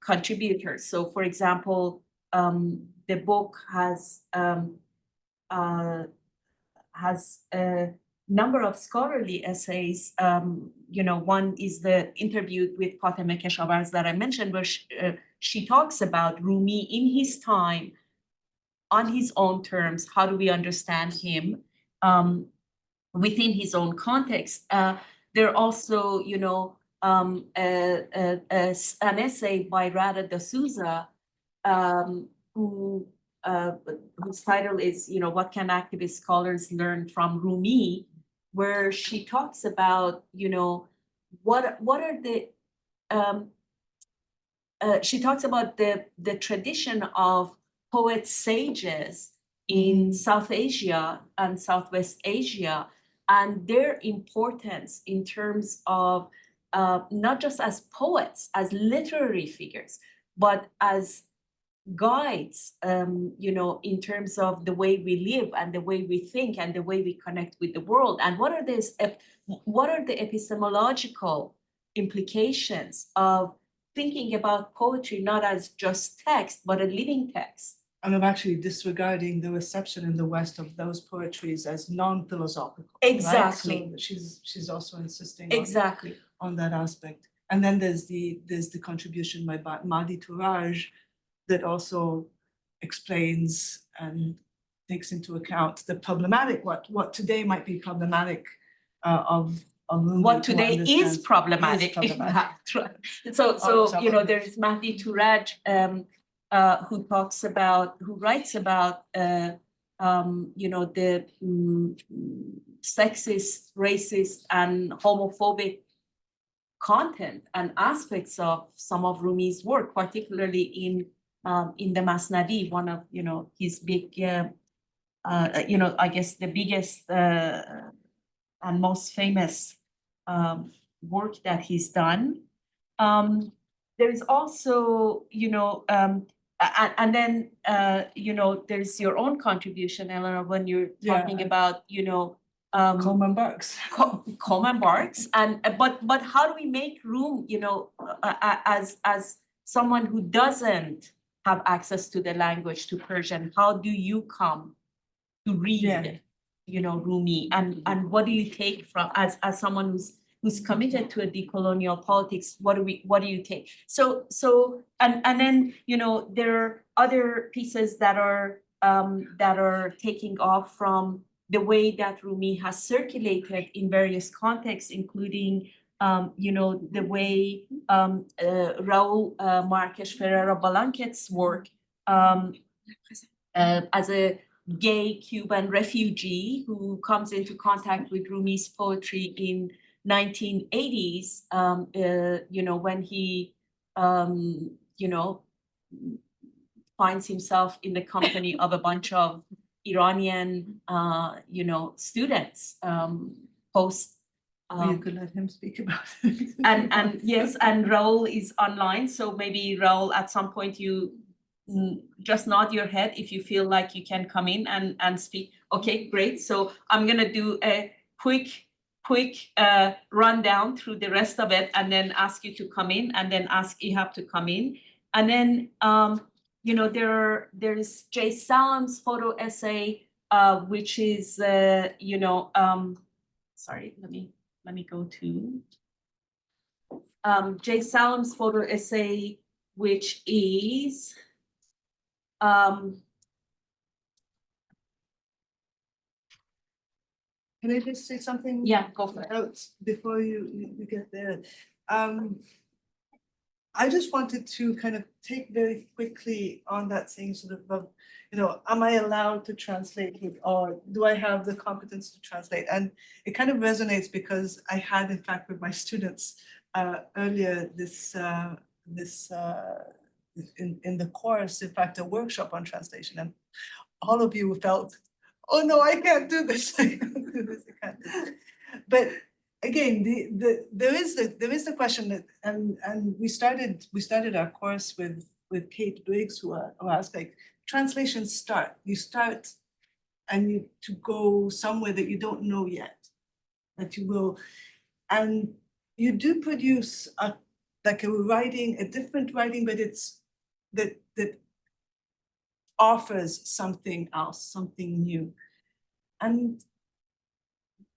contributors. So, for example, the book has a number of scholarly essays. One is the interview with Fateme Keshavarz that I mentioned, where she talks about Rumi in his time, on his own terms. How do we understand him within his own context? There are also, an essay by Rada D'Souza, whose title is, What Can Activist Scholars Learn from Rumi, where she talks about, what are the she talks about the tradition of poet sages in South Asia and Southwest Asia, and their importance in terms of not just as poets, as literary figures, but as guides, in terms of the way we live and the way we think and the way we connect with the world. And what are the epistemological implications of thinking about poetry not as just text, but a living text? And of actually disregarding the reception in the West of those poetries as non-philosophical. Exactly. Right? So she's also insisting on that aspect. And then there's the contribution by Mahdi Touraj that also explains and takes into account the problematic, what today might be problematic of what today is problematic. So there is Mahdi Touraj, who writes about the sexist, racist, and homophobic content and aspects of some of Rumi's work, particularly in the Masnavi, one of his big, I guess the biggest and most famous work that he's done. There is also, and then there's your own contribution, Elena, when you're talking about Coleman Barks. Coleman Barks, but how do we make room, as someone who doesn't have access to the language, to Persian? How do you come to read Rumi, and what do you take from as someone who's committed to a decolonial politics? What do you take? So and then there are other pieces that are taking off from the way that Rumi has circulated in various contexts, including the way Raul Marques Ferreira Balanchet's work as a gay Cuban refugee who comes into contact with Rumi's poetry in 1980s, when he, finds himself in the company of a bunch of Iranian, students, post. You could let him speak about it. And yes, and Raul is online, so maybe Raul, at some point you just nod your head if you feel like you can come in and speak. Okay, great. So I'm gonna do a quick rundown through the rest of it, and then ask you to come in, and then ask Ihab to come in, and then there's Jay Salam's photo essay, which is sorry, let me go to Jay Salam's photo essay, which is Can I just say something? yeah, go for it. Before you get there. I just wanted to kind of take very quickly on that thing, sort of, am I allowed to translate it, or do I have the competence to translate? And it kind of resonates because I had, in fact, with my students earlier in the course, in fact, a workshop on translation, and all of you felt, oh no, I can't do this. I can't do this. I can't do this. But again, there is the question that, and we started our course with Kate Briggs, who asked, like, translations start. You start, and you to go somewhere that you don't know yet, that you will, and you do produce a different writing, but it's that offers something else, something new. And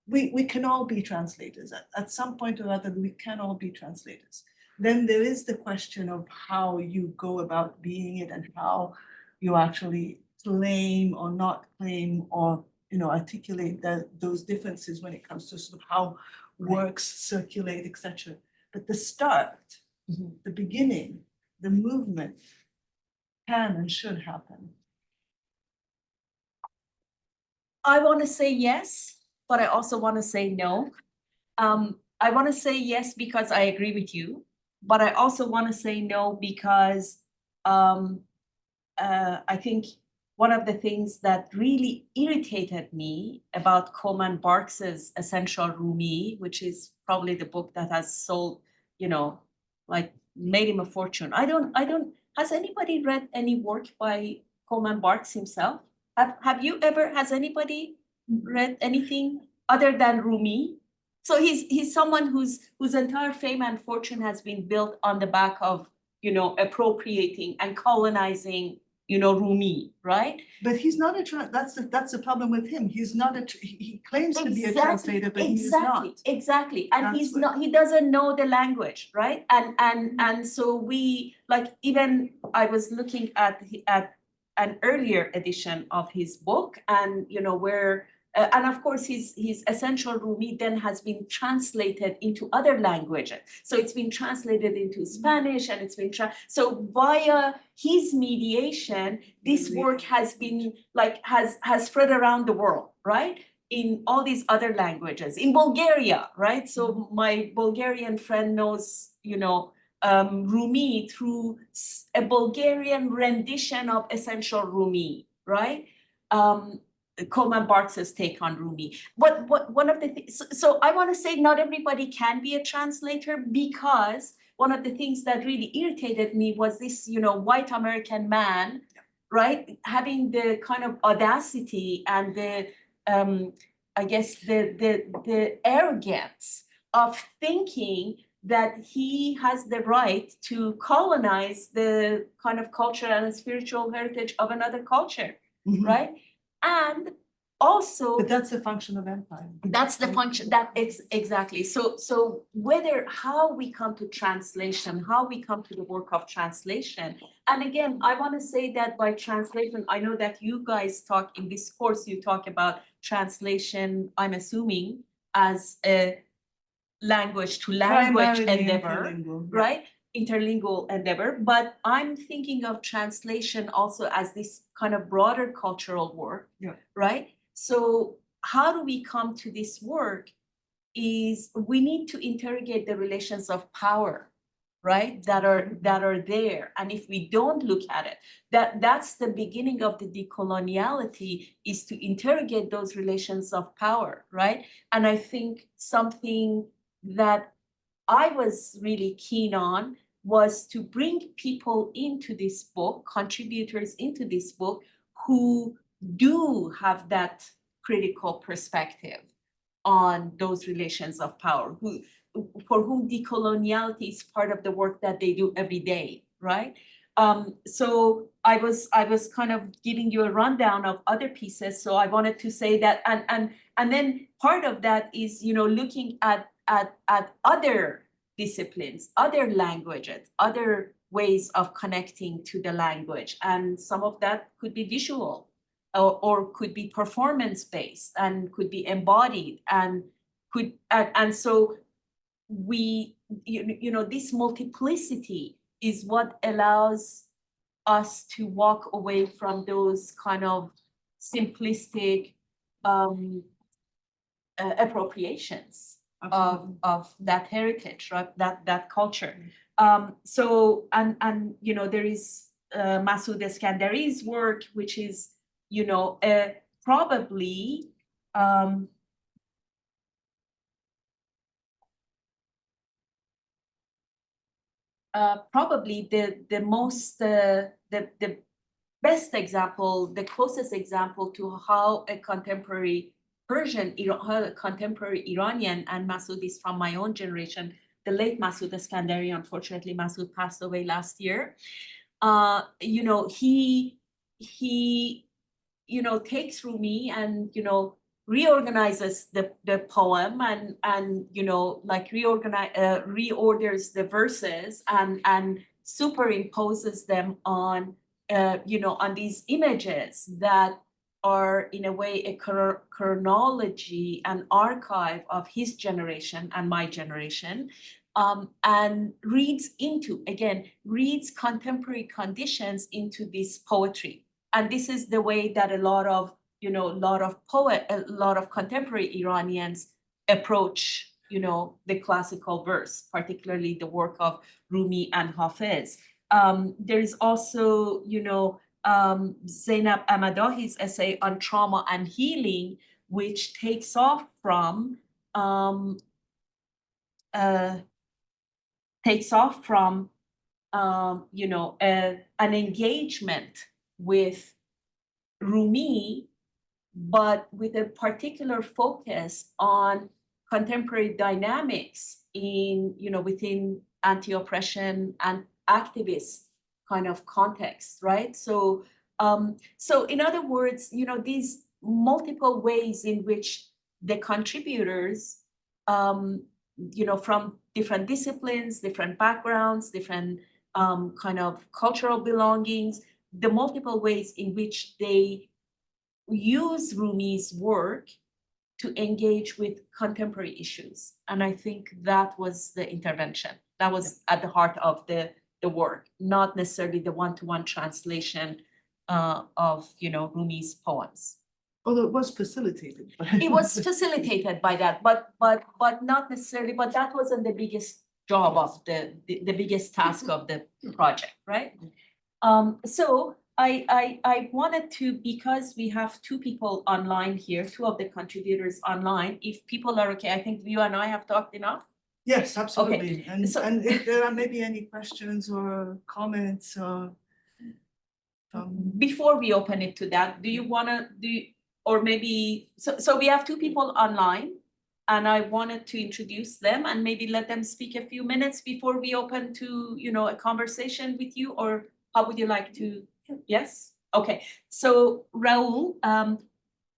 we can all be translators. At some point or other, we can all be translators. Then there is the question of how you go about being it, and how you actually claim or not claim, or articulate those differences when it comes to sort of how works circulate, etc. But the start, the beginning, the movement can and should happen. I want to say yes, but I also want to say no. I want to say yes because I agree with you, but I also want to say no because I think one of the things that really irritated me about Coleman Barks's Essential Rumi, which is probably the book that has sold, like made him a fortune. Has anybody read any work by Coleman Barks himself? Has anybody read anything other than Rumi? So he's someone whose entire fame and fortune has been built on the back of, appropriating and colonizing, Rumi, right? But he's not that's the problem with him. He's not he claims to be a translator, but he's not. Exactly. And he doesn't know the language, right? And so we, like, even I was looking at an earlier edition of his book, and where and of course his Essential Rumi then has been translated into other languages. So it's been translated into Spanish, and it's been so via his mediation, this work has been has spread around the world, right? In all these other languages, in Bulgaria, right? So my Bulgarian friend knows, Rumi through a Bulgarian rendition of Essential Rumi, right? Coleman Barks's take on Rumi. What one of the things, so I want to say not everybody can be a translator, because one of the things that really irritated me was this, white American man, right, having the kind of audacity and the I guess the arrogance of thinking that he has the right to colonize the kind of culture and spiritual heritage of another culture, right? And also, But that's the function of empire. that's the function, that it's exactly. So whether how we come to translation, how we come to the work of translation. And again, I want to say that by translation, I know that you guys talk in this course, you talk about translation, I'm assuming, as a language to language Primarily endeavor, interlingual, yeah. right? Interlingual endeavor, but I'm thinking of translation also as this kind of broader cultural work, Yeah. right? So how do we come to this work is we need to interrogate the relations of power, right? That are there. And if we don't look at it, that's the beginning of the decoloniality, is to interrogate those relations of power, right? And I think something that I was really keen on was to bring people into this book, contributors into this book, who do have that critical perspective on those relations of power, for whom decoloniality is part of the work that they do every day, right? So I was kind of giving you a rundown of other pieces. So I wanted to say that, and then part of that is, you know, looking at other disciplines, other languages, other ways of connecting to the language, and some of that could be visual, or could be performance-based, and could be embodied, and could and so we, you know, this multiplicity is what allows us to walk away from those kind of simplistic appropriations of that heritage, right? That culture. So and you know, there is Masoud Eskandari's work, which is, you know, probably the most the best example, the closest example to how a contemporary Persian, how a contemporary Iranian, and Masoud is from my own generation, the late Masoud Eskandari. Unfortunately, Masoud passed away last year. You know, he you know, takes Rumi and, you know, reorganizes the poem, and you know, like reorders the verses, and superimposes them on you know, on these images that are in a way a chronology, an archive of his generation and my generation, and reads contemporary conditions into this poetry. And this is the way that a lot of contemporary Iranians approach, you know, the classical verse, particularly the work of Rumi and Hafiz. There is also, you know, Zainab Amadahi's essay on trauma and healing, which takes off from you know, an engagement with Rumi, but with a particular focus on contemporary dynamics in, you know, within anti-oppression and activist kind of context, right? So, so in other words, you know, these multiple ways in which the contributors, you know, from different disciplines, different backgrounds, different kind of cultural belongings, the multiple ways in which they use Rumi's work to engage with contemporary issues. And I think that was the intervention. That was at the heart of the work, not necessarily the one-to-one translation of, you know, Rumi's poems. Although it was facilitated. It was facilitated by that, but not necessarily, but that wasn't the biggest job of the biggest task of the project, right? So I wanted to, because we have two people online here, two of the contributors online, if people are okay, I think you and I have talked enough. Yes, absolutely. Okay. And So- and if there are maybe any questions or comments or Before we open it to that, do you wanna or maybe, so we have two people online, and I wanted to introduce them and maybe let them speak a few minutes before we open to, you know, a conversation with you, or how would you like to? Yes? Okay. So Raul,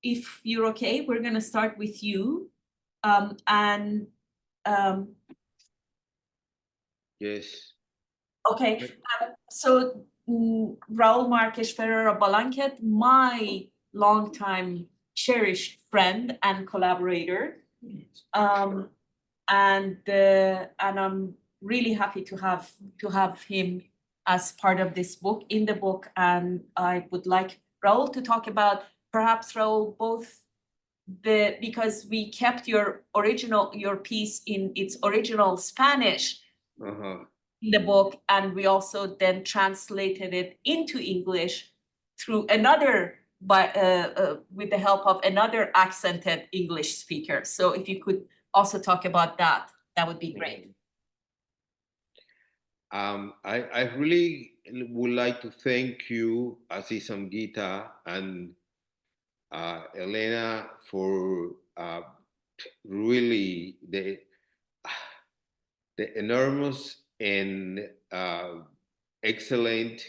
if you're okay, we're gonna start with you. And Yes. okay, so Raul Marques Ferreira Blanquet, my longtime cherished friend and collaborator. And I'm really happy to have him as part of this book, in the book. And I would like Raul to talk about, perhaps Raul, both because we kept your piece in its original Spanish in the book, and we also then translated it into English through another, with the help of another accented English speaker. So if you could also talk about that, that would be great. I really would like to thank you, Aziz and Gita, and Elena, for really the enormous and excellent,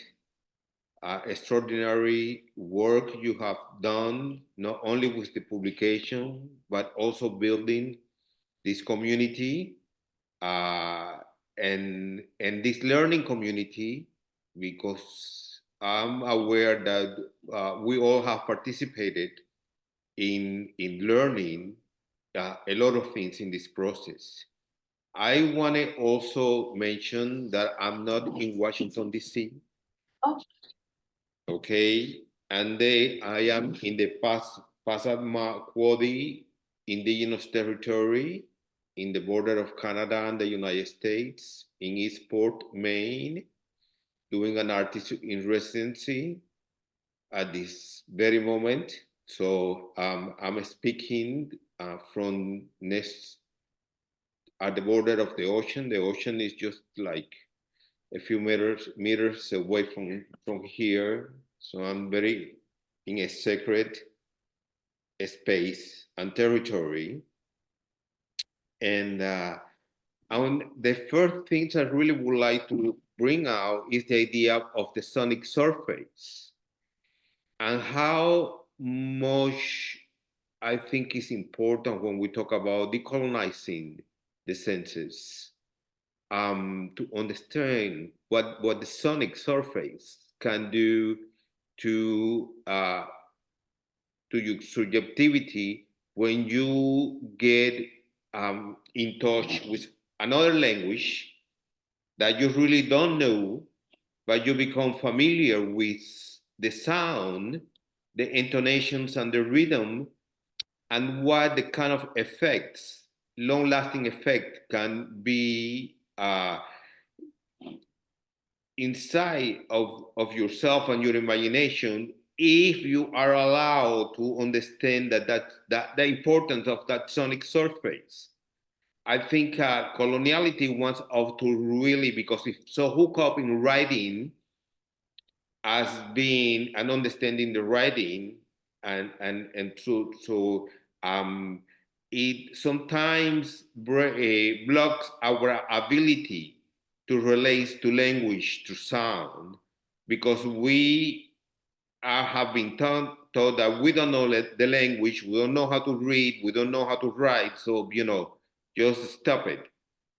extraordinary work you have done, not only with the publication, but also building this community and this learning community, because I'm aware that we all have participated in learning a lot of things in this process. I want to also mention that I'm not in Washington, D.C. Oh. Okay, and I am in the Passamaquoddy Indigenous Territory in the border of Canada and the United States in Eastport, Maine, doing an artist in residency at this very moment. So I'm speaking from next at the border of the ocean. The ocean is just like a few meters away from here. So I'm very in a sacred space and territory. And the first things I really would like to bring out is the idea of the sonic surface and how much I think is important when we talk about decolonizing the senses, to understand what the sonic surface can do to your subjectivity when you get in touch with another language that you really don't know, but you become familiar with the sound, the intonations, and the rhythm, and what the kind of effects, long-lasting effect, can be inside of yourself and your imagination if you are allowed to understand that the importance of that sonic surface. I think coloniality wants us to really, because it's so hooked up in writing as being and understanding the writing, and so it sometimes blocks our ability to relate to language, to sound, because we have been taught that we don't know the language, we don't know how to read, we don't know how to write, so just stop it.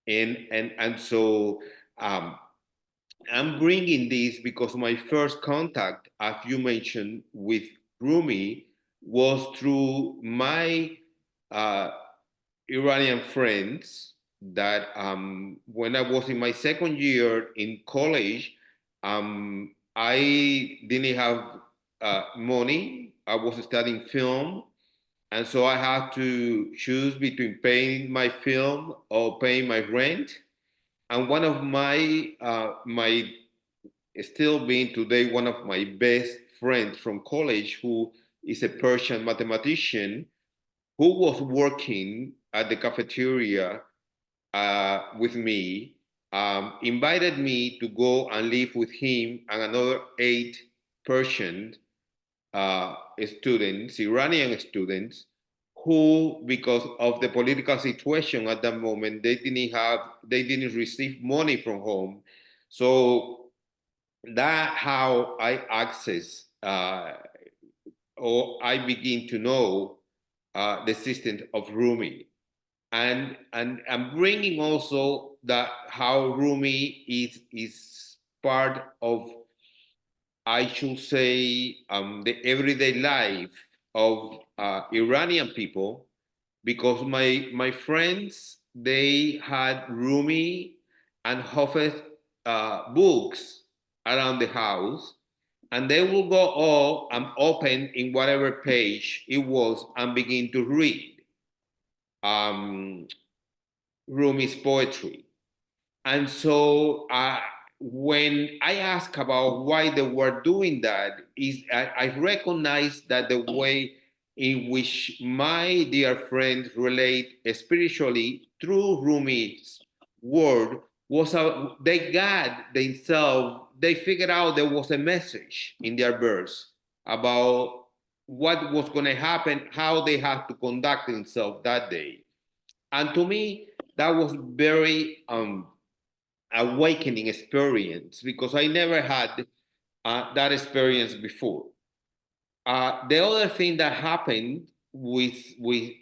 And so I'm bringing this because my first contact, as you mentioned, with Rumi was through my Iranian friends that when I was in my second year in college, I didn't have money. I was studying film. And so I had to choose between paying my film or paying my rent. And one of my still being today one of my best friends from college, who is a Persian mathematician, who was working at the cafeteria with me, invited me to go and live with him and another 8 Persian students, Iranian students, who, because of the political situation at that moment, they didn't receive money from home. So that how I access or I begin to know the system of Rumi. And I'm bringing also that how Rumi is part of, I should say, the everyday life of Iranian people, because my friends, they had Rumi and Hafez books around the house, and they will go all and open in whatever page it was and begin to read Rumi's poetry. And so when I ask about why they were doing that, I recognize that the way in which my dear friends relate spiritually through Rumi's word was they got themselves, they figured out there was a message in their verse about what was going to happen, how they had to conduct themselves that day. And to me, that was very awakening experience, because I never had that experience before. The other thing that happened with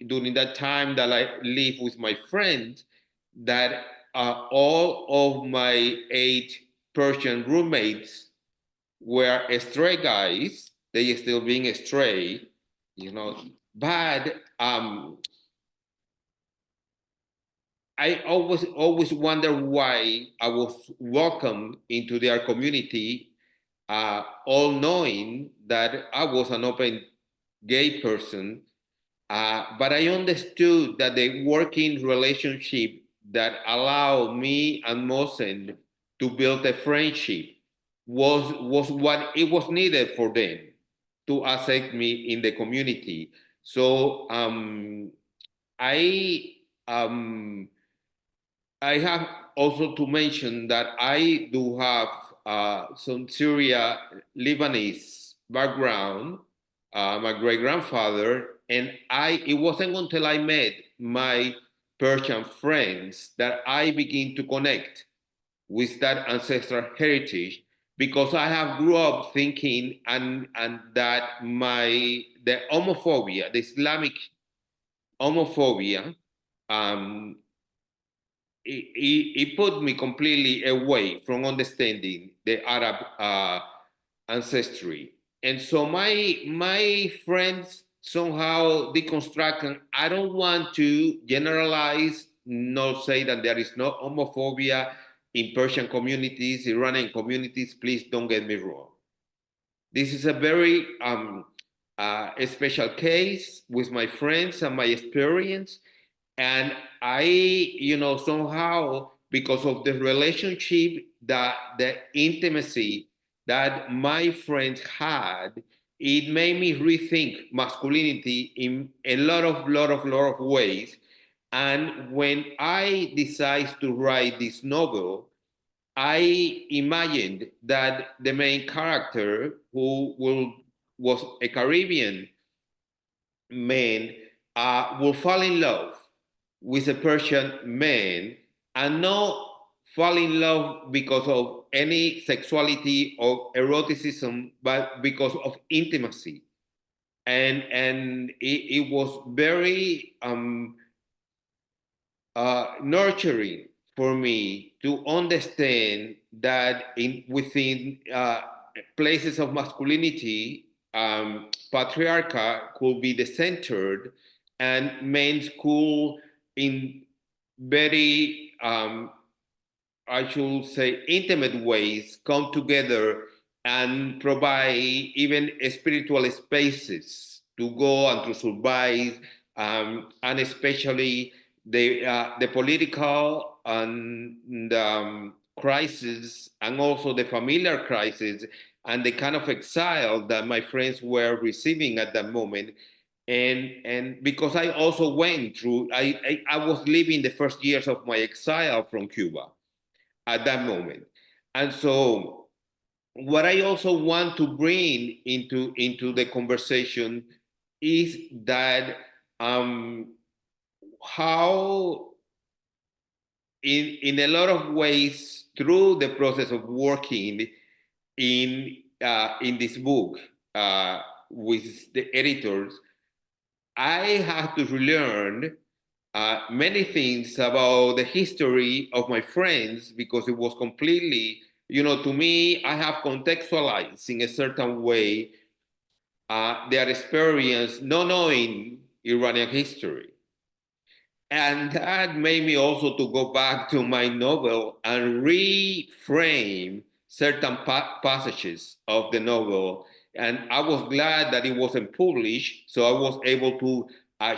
during that time that I lived with my friends, that all of my 8 Persian roommates were stray guys. They still being stray, you know, but I always wonder why I was welcomed into their community, all knowing that I was an open gay person, but I understood that the working relationship that allowed me and Mosen to build a friendship was what it was needed for them to accept me in the community. So I um, I have also to mention that I do have some Syria Lebanese background, my great grandfather, and it wasn't until I met my Persian friends that I begin to connect with that ancestral heritage, because I have grew up thinking and that the homophobia, the Islamic homophobia, um, it put me completely away from understanding the Arab ancestry. And so my friends somehow deconstruct, and I don't want to generalize, not say that there is no homophobia in Persian communities, Iranian communities, please don't get me wrong. This is a very a special case with my friends and my experience. And I, somehow, because of the relationship, that the intimacy that my friends had, it made me rethink masculinity in a lot of ways. And when I decided to write this novel, I imagined that the main character, was a Caribbean man, will fall in love with a Persian man, and not fall in love because of any sexuality or eroticism, but because of intimacy. And it was very nurturing for me to understand that within places of masculinity, patriarcha could be the centered, and men could, in very, I should say, intimate ways, come together and provide even spiritual spaces to go and to survive, and especially the political and crisis, and also the familiar crisis, and the kind of exile that my friends were receiving at that moment. And because I also went through, I was living the first years of my exile from Cuba at that moment. And so what I also want to bring into the conversation is that how in a lot of ways, through the process of working in this book, with the editors, I had to relearn many things about the history of my friends because it was completely, to me, I have contextualized in a certain way their experience not knowing Iranian history. And that made me also to go back to my novel and reframe certain passages of the novel. And I was glad that it wasn't published, so I was able to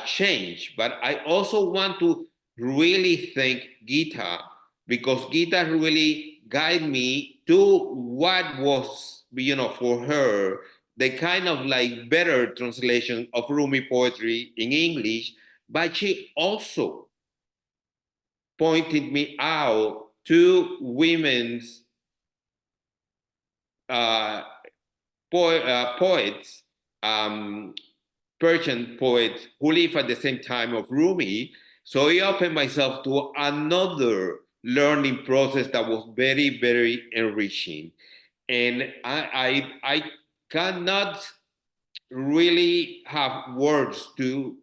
change. But I also want to really thank Gita, because Gita really guided me to what was, for her, the kind of like better translation of Rumi poetry in English, but she also pointed me out to women's poets, Persian poets who live at the same time of Rumi. So I opened myself to another learning process that was very, very enriching. And I cannot really have words to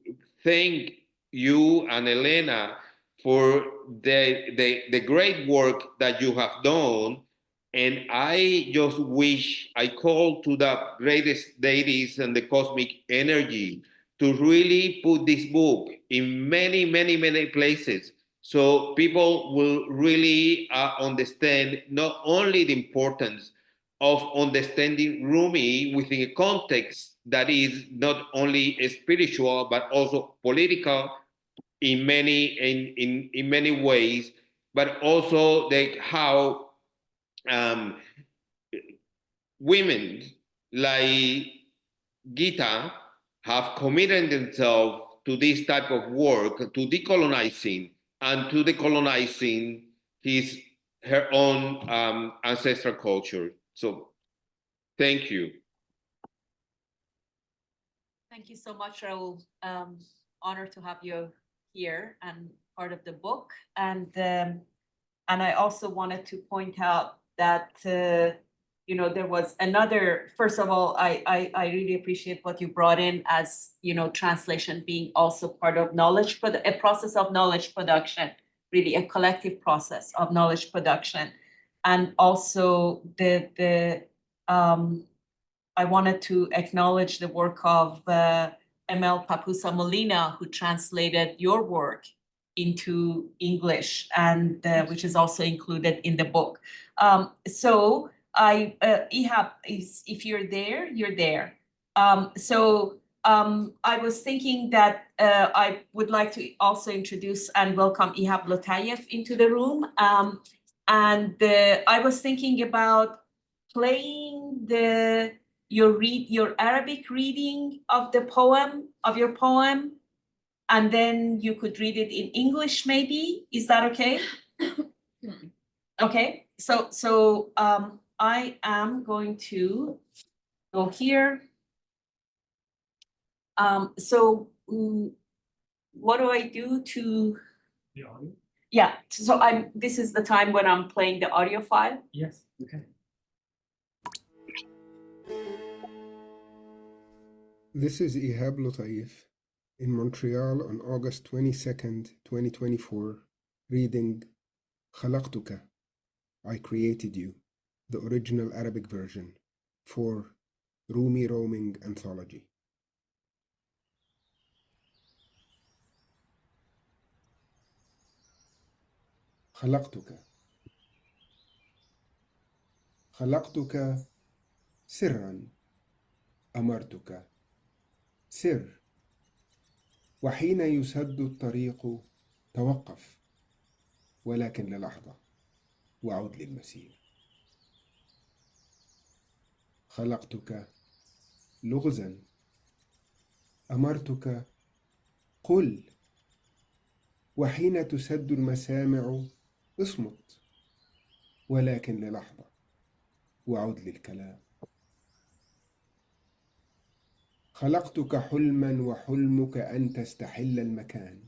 thank you and Elena for the great work that you have done. And I just wish I call to the greatest deities and the cosmic energy to really put this book in many, many, many places so people will really understand not only the importance of understanding Rumi within a context that is not only spiritual but also political in many ways, but also how um, women like Gita have committed themselves to this type of work, to decolonizing and to decolonizing her own ancestral culture. So thank you. Thank you so much, Raul. Honored to have you here and part of the book. And I also wanted to point out that there was another. First of all, I really appreciate what you brought in as translation being also part of a process of knowledge production, really a collective process of knowledge production, and also I wanted to acknowledge the work of Emel Papusa Molina, who translated your work into English, and which is also included in the book. So Ihab, if you're there, you're there. I was thinking that I would like to also introduce and welcome Ihab Lotayev into the room. And I was thinking about playing your Arabic reading of your poem, and then you could read it in English, maybe. Is that okay? Okay. So I am going to go here. What do I do to? The audio? Yeah. So this is the time when I'm playing the audio file. Yes. Okay. This is Ihab Lotaif in Montreal on August 22nd, 2024, reading خلقتك, I created you, the original Arabic version, for Rumi Roaming Anthology. خلقتك سرا أمرتك سر، وحين يسد الطريق توقف، ولكن للحظة وعد للمسير. خلقتك لغزا أمرتك قل، وحين تسد المسامع اصمت، ولكن للحظة وعد للكلام. خلقتك حلما وحلمك أن تستحل المكان،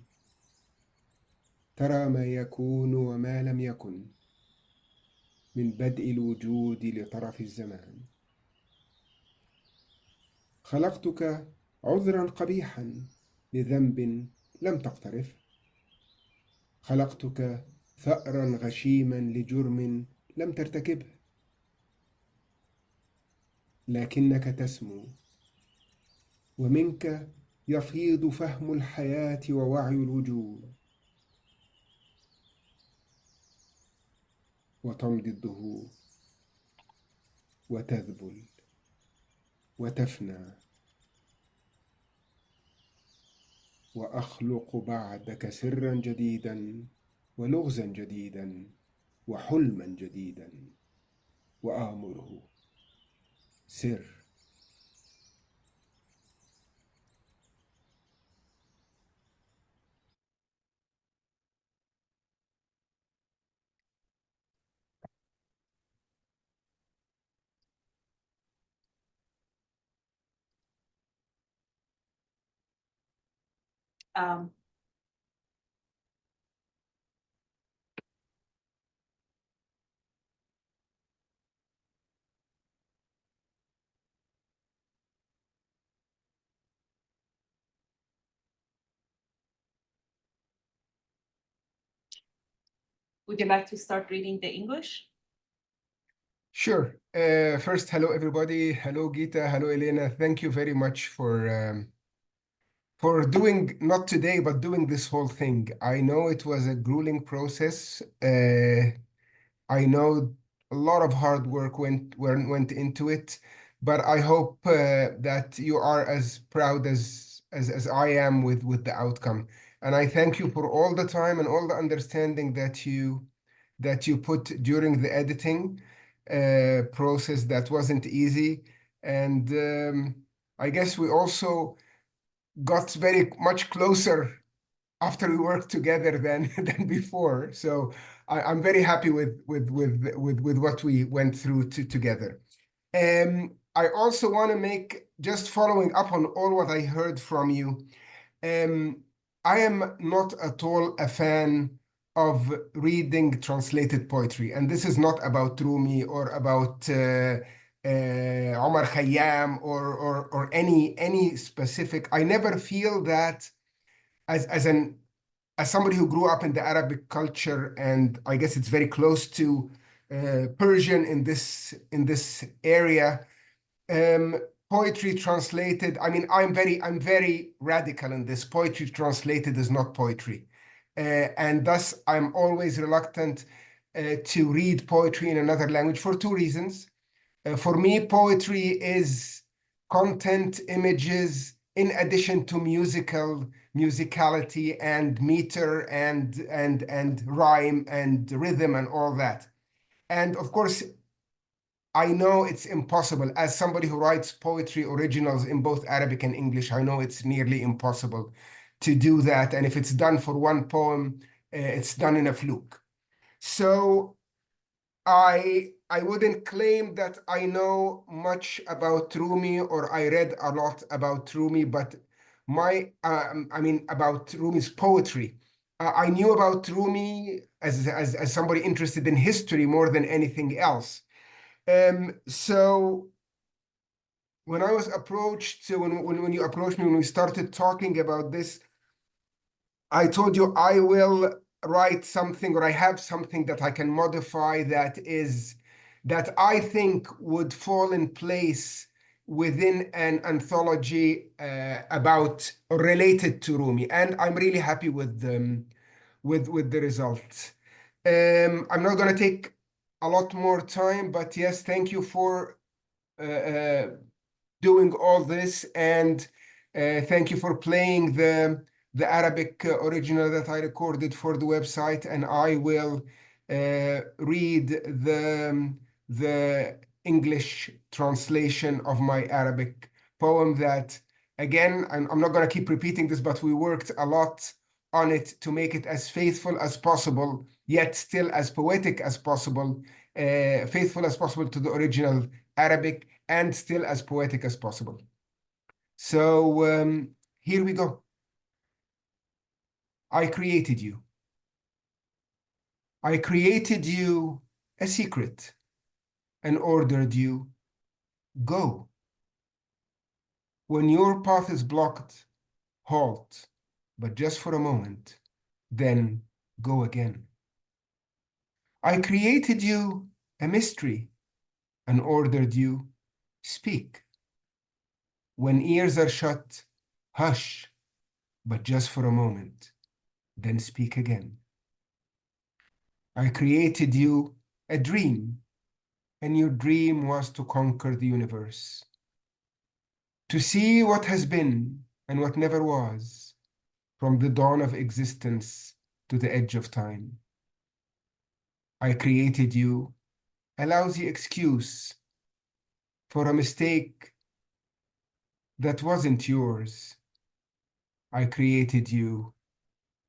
ترى ما يكون وما لم يكن من بدء الوجود لطرف الزمان. خلقتك عذرا قبيحا لذنب لم تقترف. خلقتك ثأرا غشيما لجرم لم ترتكبه، لكنك تسمو، ومنك يفيض فهم الحياة ووعي الوجود، وتمضي الدهور وتذبل وتفنى، وأخلق بعدك سرا جديدا ولغزا جديدا وحلما جديدا، وآمره سر. Um, would you like to start reading the English? Sure. First, hello everybody. Hello Gita. Hello Elena. Thank you very much for doing, not today, but doing this whole thing. I know it was a grueling process. I know a lot of hard work went into it, but I hope that you are as proud as I am with the outcome. And I thank you for all the time and all the understanding that you put during the editing process. That wasn't easy. And I guess we also got very much closer after we worked together than before. So I'm very happy with what we went through together. I also want to make, just following up on all what I heard from you, I am not at all a fan of reading translated poetry. And this is not about Rumi or about Omar Khayyam or any specific. I never feel that as somebody who grew up in the Arabic culture, and I guess it's very close to Persian in this area. Poetry translated, I mean, I'm very radical in this. Poetry translated is not poetry. And thus I'm always reluctant to read poetry in another language for two reasons. For me, poetry is content, images, in addition to musicality and meter and rhyme and rhythm and all that. And of course, I know it's impossible. As somebody who writes poetry originals in both Arabic and English, I know it's nearly impossible to do that. And if it's done for one poem, it's done in a fluke. So I wouldn't claim that I know much about Rumi or I read a lot about Rumi, but about Rumi's poetry. I knew about Rumi as somebody interested in history more than anything else. So when I was approached, so when you approached me, when we started talking about this, I told you I will write something, or I have something that I can modify that I think would fall in place within an anthology about or related to Rumi, and I'm really happy with the results. I'm not going to take a lot more time, but yes, thank you for doing all this, and thank you for playing the Arabic original that I recorded for the website, and I will read the English translation of my Arabic poem that, again, I'm not going to keep repeating this, but we worked a lot on it to make it as faithful as possible, yet still as poetic as possible, faithful as possible to the original Arabic, and still as poetic as possible. So here we go. I created you. I created you a secret and ordered you, go. When your path is blocked, halt, but just for a moment, then go again. I created you a mystery and ordered you, speak. When ears are shut, hush, but just for a moment, then speak again. I created you a dream, and your dream was to conquer the universe, to see what has been and what never was, from the dawn of existence to the edge of time. I created you a lousy excuse for a mistake that wasn't yours. I created you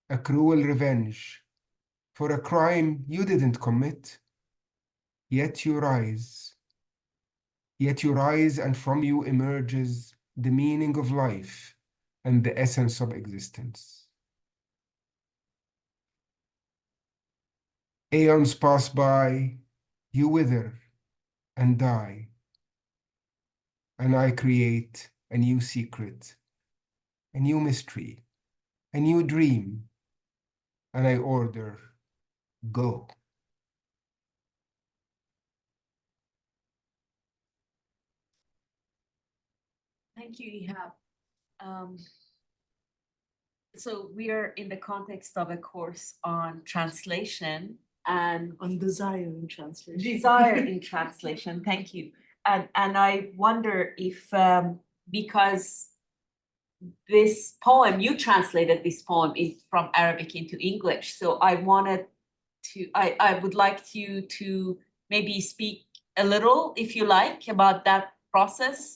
a cruel revenge for a crime you didn't commit. Yet you rise, and from you emerges the meaning of life and the essence of existence. Aeons pass by, you wither and die, and I create a new secret, a new mystery, a new dream, and I order, go. Thank you, Ihab. So we are in the context of a course on translation and On desire in translation. desire in translation. Thank you. And I wonder if because this poem, you translated this poem from Arabic into English. So I would like you to maybe speak a little, if you like, about that process.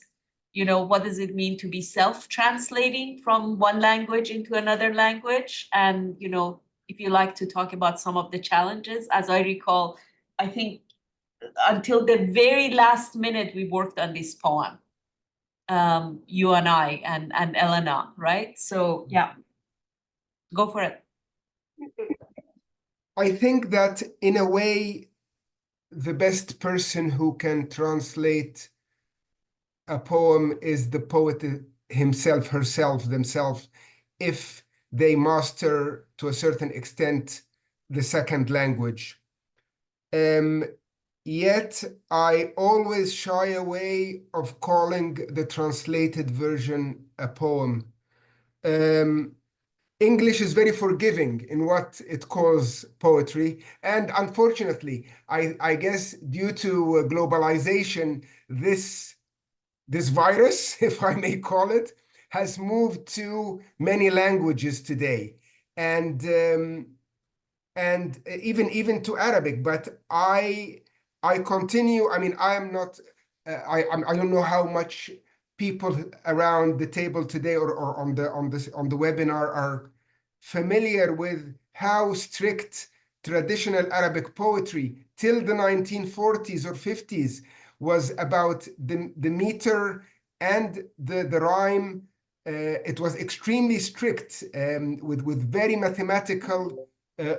You know, what does it mean to be self-translating from one language into another language? And, you know, if you like to talk about some of the challenges, as I recall, I think until the very last minute, we worked on this poem. You and I and Elena, right? So yeah, go for it. I think that in a way, the best person who can translate a poem is the poet himself, herself, themselves, if they master to a certain extent the second language. Yet I always shy away of calling the translated version a poem. English is very forgiving in what it calls poetry. And unfortunately, I guess due to globalization, this virus, if I may call it, has moved to many languages today. And even to Arabic. But I continue. I mean, I am not. I don't know how much people around the table today or on the webinar are familiar with how strict traditional Arabic poetry till the 1940s or 50s was about the meter and the rhyme. It was extremely strict with very mathematical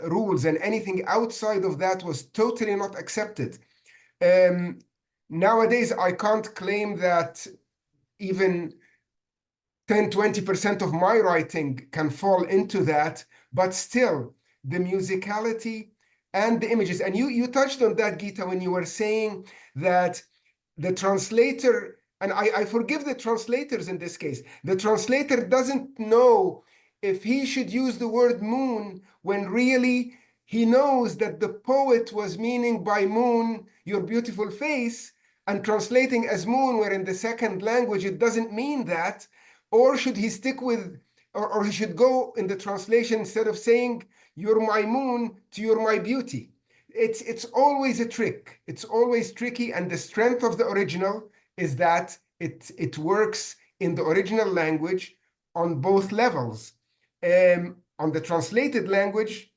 rules, and anything outside of that was totally not accepted. Nowadays, I can't claim that even 10-20% of my writing can fall into that, but still, the musicality and the images. And you touched on that, Gita, when you were saying that the translator, and I forgive the translators in this case, the translator doesn't know if he should use the word moon when really he knows that the poet was meaning by moon your beautiful face, and translating as moon, where in the second language it doesn't mean that. Or should he stick with, or he should go in the translation instead of saying you're my moon to you're my beauty. It's always a trick. It's always tricky, and the strength of the original is that it works in the original language on both levels. On the translated language,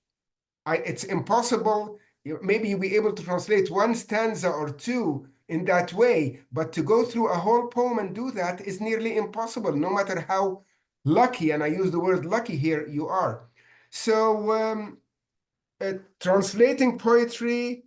it's impossible. Maybe you'll be able to translate one stanza or two in that way, but to go through a whole poem and do that is nearly impossible, no matter how lucky, and I use the word lucky here, you are. So translating poetry,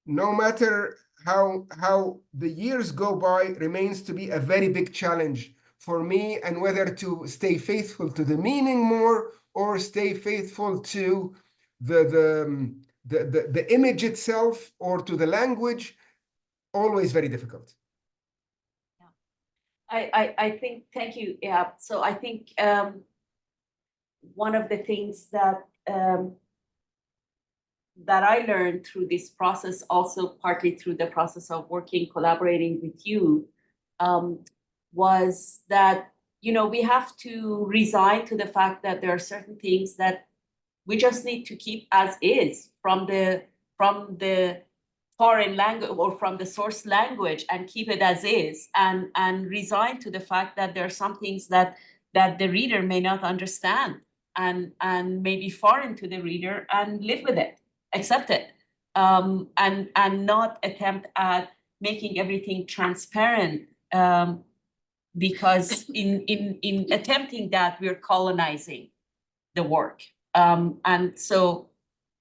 no matter how the years go by, remains to be a very big challenge for me, and whether to stay faithful to the meaning more or stay faithful to the image itself or to the language, always very difficult. I think, thank you. Yeah. So I think one of the things that that I learned through this process, also partly through the process of working, collaborating with you, was that, you know, we have to resign to the fact that there are certain things that we just need to keep as is from the foreign language or from the source language, and keep it as is, and resign to the fact that there are some things that the reader may not understand and may be foreign to the reader, and live with it, accept it, and not attempt at making everything transparent, because in attempting that, we're colonizing the work. And so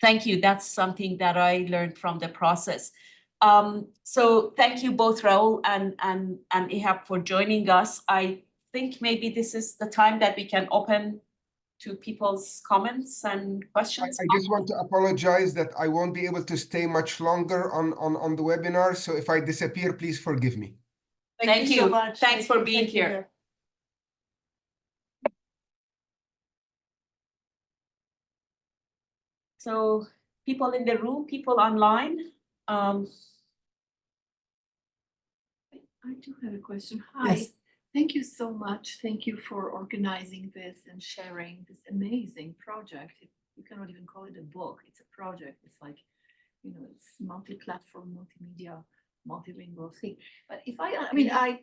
thank you. That's something that I learned from the process. So thank you both, Raul and Ihab, for joining us. I think maybe this is the time that we can open to people's comments and questions. I just want to apologize that I won't be able to stay much longer on the webinar. So if I disappear, please forgive me. Thank you so much. Thanks for being Thank you. here. So people in the room, people online. I do have a question. Hi. Yes. Thank you so much. Thank you for organizing this and sharing this amazing project. You cannot even call it a book. It's a project. It's like, you know, it's multi-platform, multimedia, multilingual thing. But if I mean, I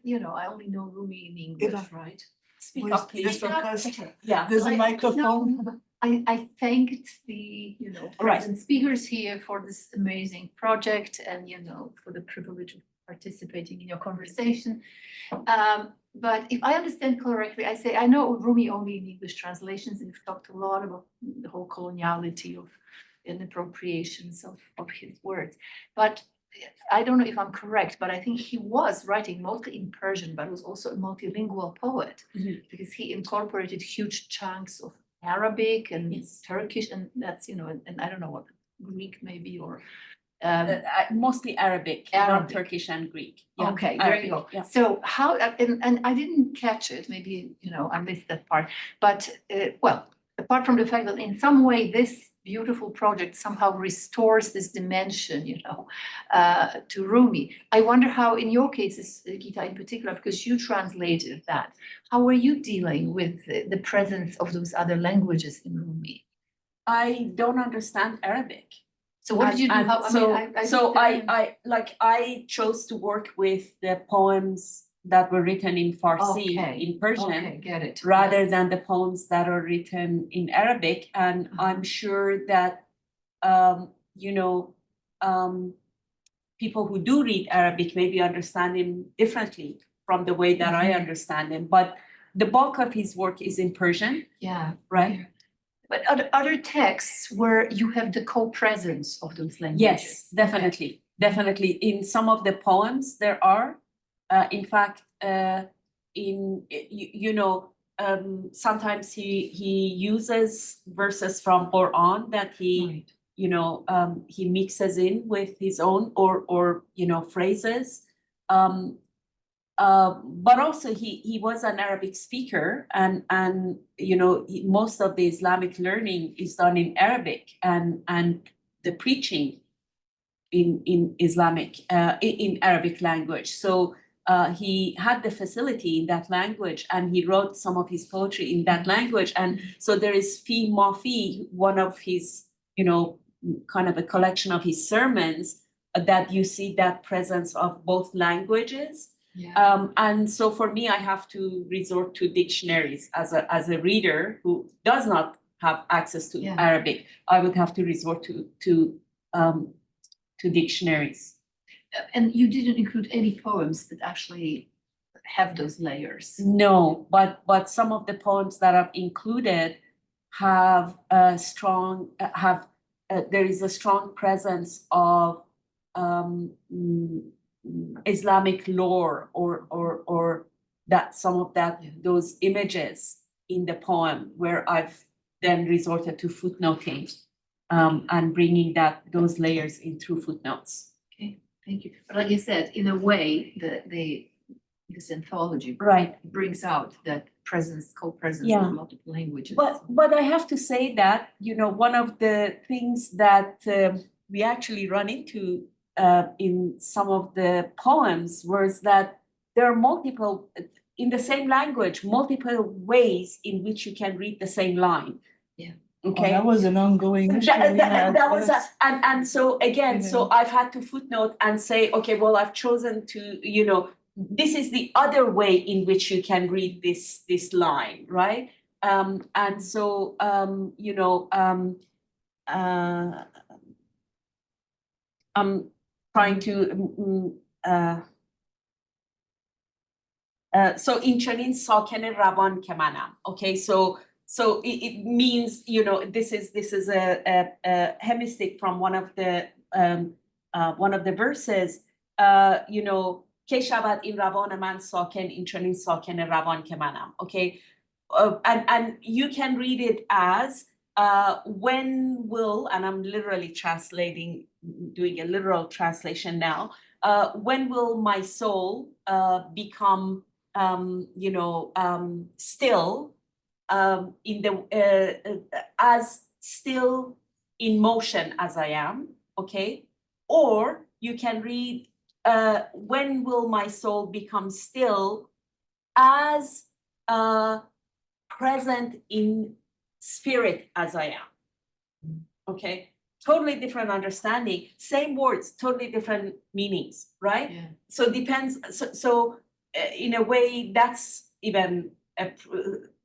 only know Rumi in English, right? Speak up, please. Just because Yeah. there's a microphone. No, I thanked the, present speakers here for this amazing project and, for the privilege of participating in your conversation. But if I understand correctly, I know Rumi only in English translations, and we've talked a lot about the whole coloniality of and appropriations of his words. But I don't know if I'm correct, but I think he was writing mostly in Persian, but was also a multilingual poet, because he incorporated huge chunks of Arabic and Turkish, and that's, and I don't know what, Greek maybe, or mostly Arabic, not Turkish and Greek. Yeah. Okay, Arabic, there you go. yeah. So how, and I didn't catch it, maybe, I missed that part, but well, apart from the fact that in some way this beautiful project somehow restores this dimension, to Rumi. I wonder how, in your case, Gita in particular, because you translated that, how were you dealing with the presence of those other languages in Rumi? I don't understand Arabic. So what did you do? I chose to work with the poems that were written in Farsi, in Persian, get it. rather than the poems that are written in Arabic. And I'm sure that, people who do read Arabic maybe understand him differently from the way that I understand him. But the bulk of his work is in Persian. Yeah. Right. Yeah. But other texts where you have the co-presence of those languages. Yes, definitely. Definitely. In some of the poems, there are. In fact, sometimes he uses verses from Quran that he, he mixes in with his own or phrases. But also he was an Arabic speaker, and most of the Islamic learning is done in Arabic, and the preaching in Islamic in Arabic language. So he had the facility in that language, and he wrote some of his poetry in that language. And so there is Fi Mafi, one of his, kind of a collection of his sermons, that you see that presence of both languages. Yeah. And so for me, I have to resort to dictionaries as a reader who does not have access to Arabic. I would have to resort to dictionaries. And you didn't include any poems that actually have those layers. No, but some of the poems that I've included have a strong there is a strong presence of Islamic lore or that some of that, Yeah. those images in the poem where I've then resorted to footnoting and bringing those layers in through footnotes. Okay, thank you. But like I said, in a way, this anthology Right. brings out that presence, co-presence Yeah. of multiple languages. But I have to say that, one of the things that we actually run into in some of the poems was that there are multiple, in the same language, multiple ways in which you can read the same line. Yeah. Okay. That was an ongoing issue. we had, That was yes. and so again, so I've had to footnote and say, okay, well, I've chosen to, this is the other way in which you can read this line, right? And so I'm trying to so in چنین ساکن روان که منم. Okay, so it means, this is a hemistich from one of the verses, که شود این روان من ساکن این چنین ساکن روان که منم. Okay, and you can read it as when will, and I'm literally translating, doing a literal translation now, when will my soul become still in the as still in motion as I am, okay? Or you can read when will my soul become still as present in spirit as I am. Okay, totally different understanding, same words, totally different meanings, right? Yeah. So depends. So in a way, that's even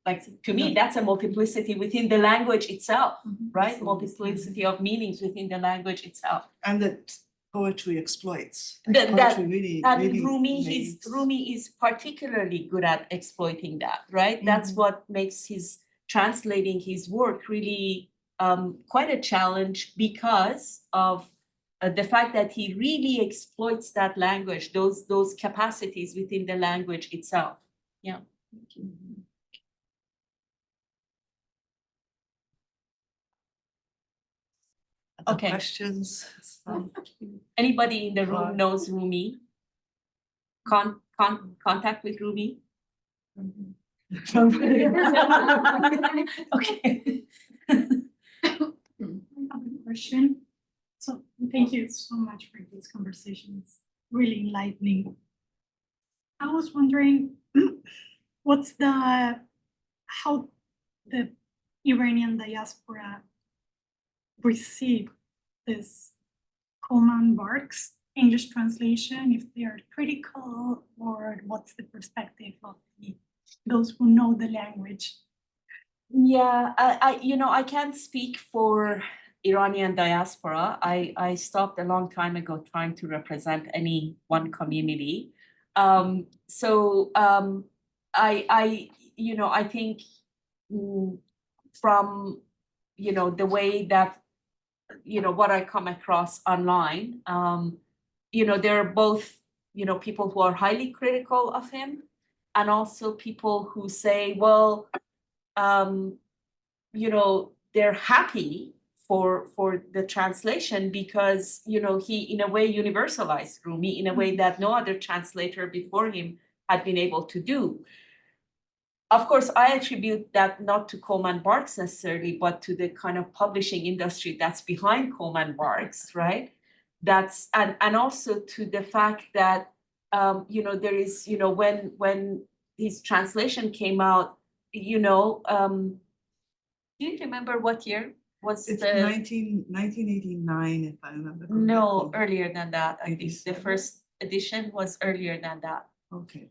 like to me, that's a multiplicity within the language itself, right? Absolutely. Multiplicity of meanings within the language itself. And that poetry exploits. That- Poetry really, And really Rumi, Rumi is particularly good at exploiting that, right? That's Mhm. what makes his translating his work really quite a challenge because of the fact that he really exploits that language, those capacities within the language itself. Yeah. Other Okay. questions. Anybody in the room Right. knows Rumi? Contact with Rumi? Okay. Question. So thank you so much for this conversation. It's really enlightening. I was wondering how the Iranian diaspora receive this Coleman Barks English translation, if they are critical, or what's the perspective of those who know the language? Yeah, I can't speak for Iranian diaspora. I stopped a long time ago trying to represent any one community. I think from the way that what I come across online, there are both people who are highly critical of him, and also people who say, well, they're happy for the translation because he in a way universalized Rumi in a way that no other translator before him had been able to do. Of course, I attribute that not to Coleman Barks necessarily, but to the kind of publishing industry that's behind Coleman Barks, right? That's and also to the fact that there is when his translation came out, do you remember what year was It's the 1989, if I remember correctly. no, earlier than that. I think the 87? first edition was earlier than that. Okay.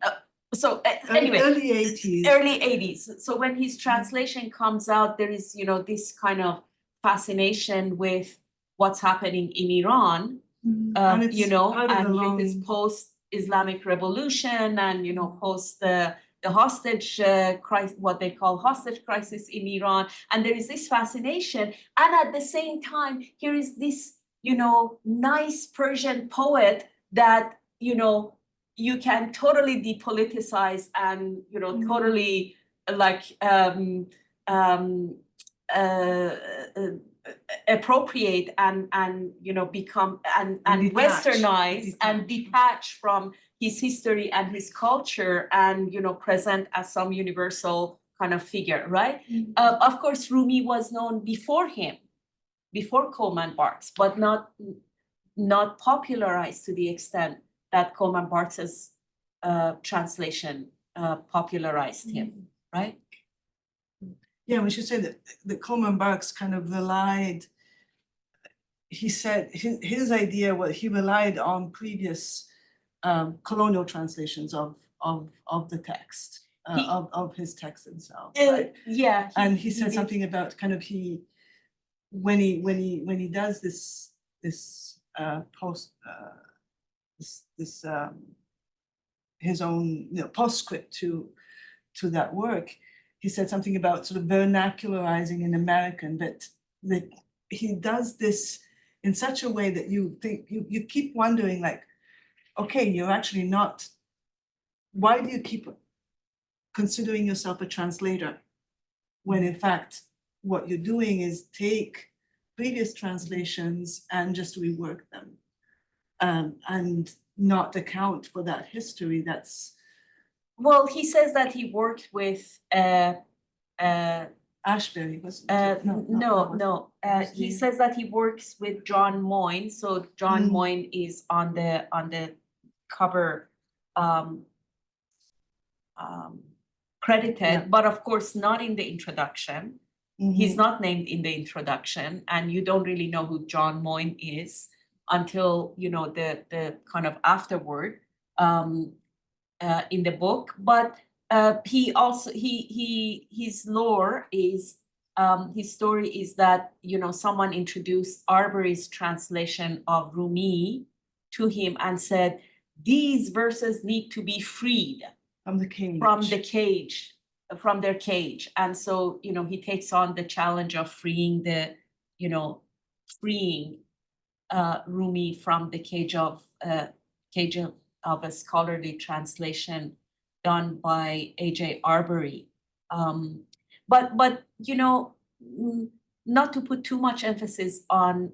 So anyway, Early 80s. early 80s. So when his translation comes out, there is, this kind of fascination with what's happening in Iran, And it's part of and the with this long- post-Islamic revolution and, post the hostage crisis, what they call hostage crisis in Iran. And there is this fascination. And at the same time, here is this, nice Persian poet that, you can totally depoliticize and, you know, totally like appropriate and you know, become and westernize and detach from his history and his culture and, you know, present as some universal kind of figure, right? Of course, Rumi was known before him, before Coleman Barks, but not popularized to the extent that Coleman Barks's translation popularized him, right? Yeah, we should say that Coleman Barks kind of relied, he said his idea was he relied on previous colonial translations of the text, of his text himself, right? Yeah. And he said something about kind of when he does this his own, you know, postscript to that work, he said something about sort of vernacularizing in American, but that he does this in such a way that you think you keep wondering, like, okay, you're actually not, why do you keep considering yourself a translator when in fact what you're doing is take previous translations and just rework them, and not account for that history that's. Well, he says that he worked with Ashbery was. No. He says that he works with John Moyne. So John Moyne is on the cover credited, but of course not in the introduction. He's not named in the introduction, and you don't really know who John Moyne is until, you know, the kind of afterward in the book. But he also his lore is his story is that, you know, someone introduced Arbery's translation of Rumi to him and said, these verses need to be freed from their cage. And so, you know, he takes on the challenge of freeing Rumi from the cage of a scholarly translation done by A.J. Arbery. But you know, not to put too much emphasis on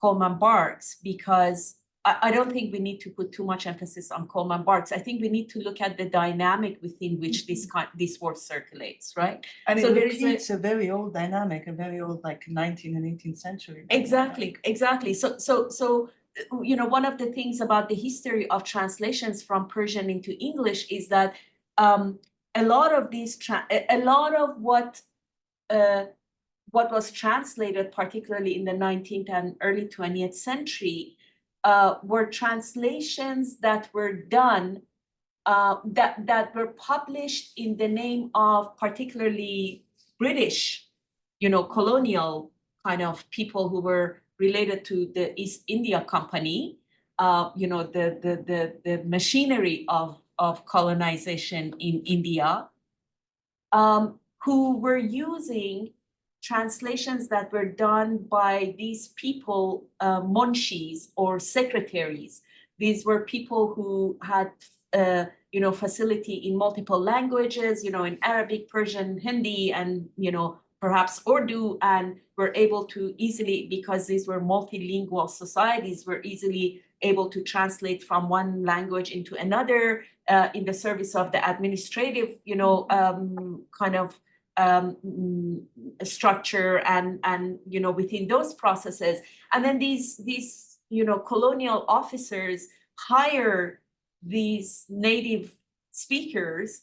Coleman Barks, because I don't think we need to put too much emphasis on Coleman Barks. I think we need to look at the dynamic within which this work circulates, right? And so it repeats a very old dynamic, a very old, like 19th and 18th century. Exactly. So you know, one of the things about the history of translations from Persian into English is that a lot of what was translated, particularly in the 19th and early 20th century, were translations that were done, that were published in the name of particularly British, you know, colonial kind of people who were related to the East India Company, you know, the machinery of colonization in India, who were using translations that were done by these people, munshis or secretaries. These were people who had, you know, facility in multiple languages, you know, in Arabic, Persian, Hindi, and, you know, perhaps Urdu, and were able to easily, because these were multilingual societies, were easily able to translate from one language into another in the service of the administrative, you know, kind of structure and you know, within those processes. And then these you know, colonial officers hire these native speakers,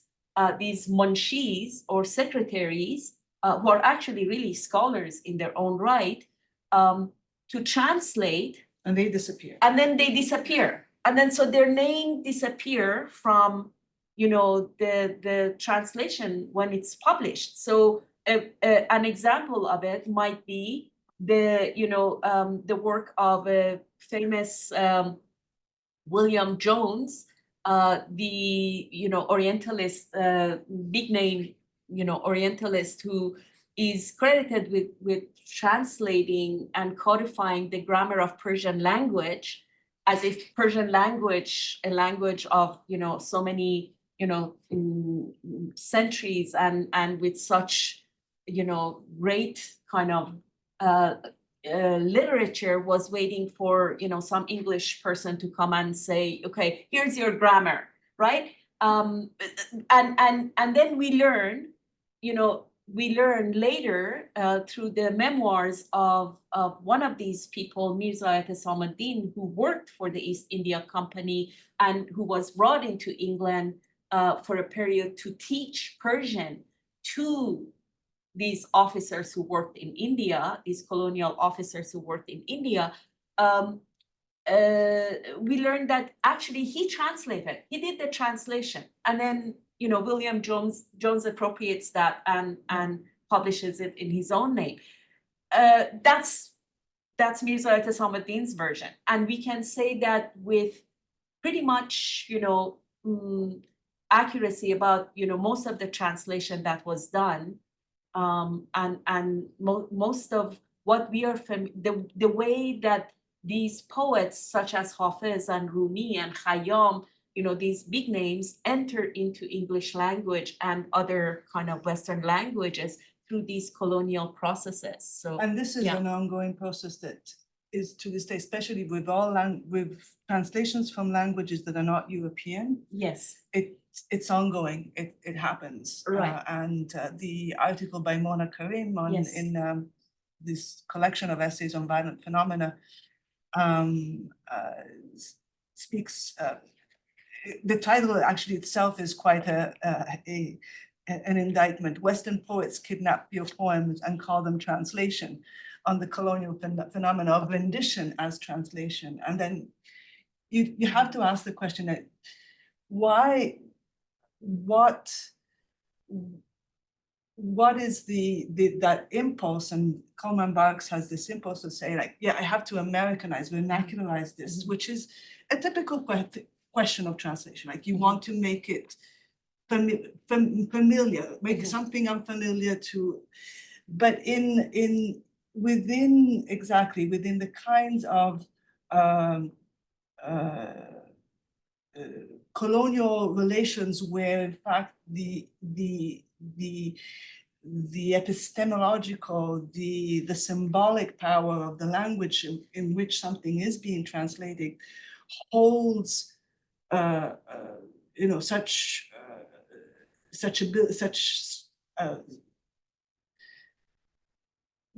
these munshis or secretaries, who are actually really scholars in their own right, to translate. And they disappear. And then they disappear. And then so their name disappear from, you know, the translation when it's published. So an example of it might be the, you know, the work of a famous William Jones, the, you know, Orientalist, big name, you know, Orientalist, who is credited with translating and codifying the grammar of Persian language. as if Persian language, a language of, so many, centuries and with such, great kind of literature was waiting for, some English person to come and say, okay, here's your grammar, right? And then we learn, we learn later through the memoirs of one of these people, Mirza Ehtesamuddin, who worked for the East India Company and who was brought into England for a period to teach Persian to these officers who worked in India, these colonial officers who worked in India. We learned that actually he translated, he did the translation, and then William Jones appropriates that and publishes it in his own name. That's Mirza Ehtesamuddin's version, and we can say that with pretty much accuracy about most of the translation that was done, and most of what we are the way that these poets such as Hafiz and Rumi and Khayyam, these big names enter into English language and other kind of Western languages through these colonial processes. So, and this is an ongoing process that is to this day, especially with with translations from languages that are not European. Yes, it's ongoing. It happens. Right. And the article by Mona Karim in this collection of essays on violent phenomena speaks. The title actually itself is quite an indictment. Western poets kidnap your poems and call them translation, on the colonial phenomena of rendition as translation. And then you have to ask the question that why, what is that impulse? And Coleman Barks has this impulse to say, like, yeah, I have to Americanize, vernacularize this, which is a typical question of translation. Like, you want to make it familiar, make something unfamiliar to, but within the kinds of colonial relations where in fact the epistemological, the symbolic power of the language in which something is being translated holds such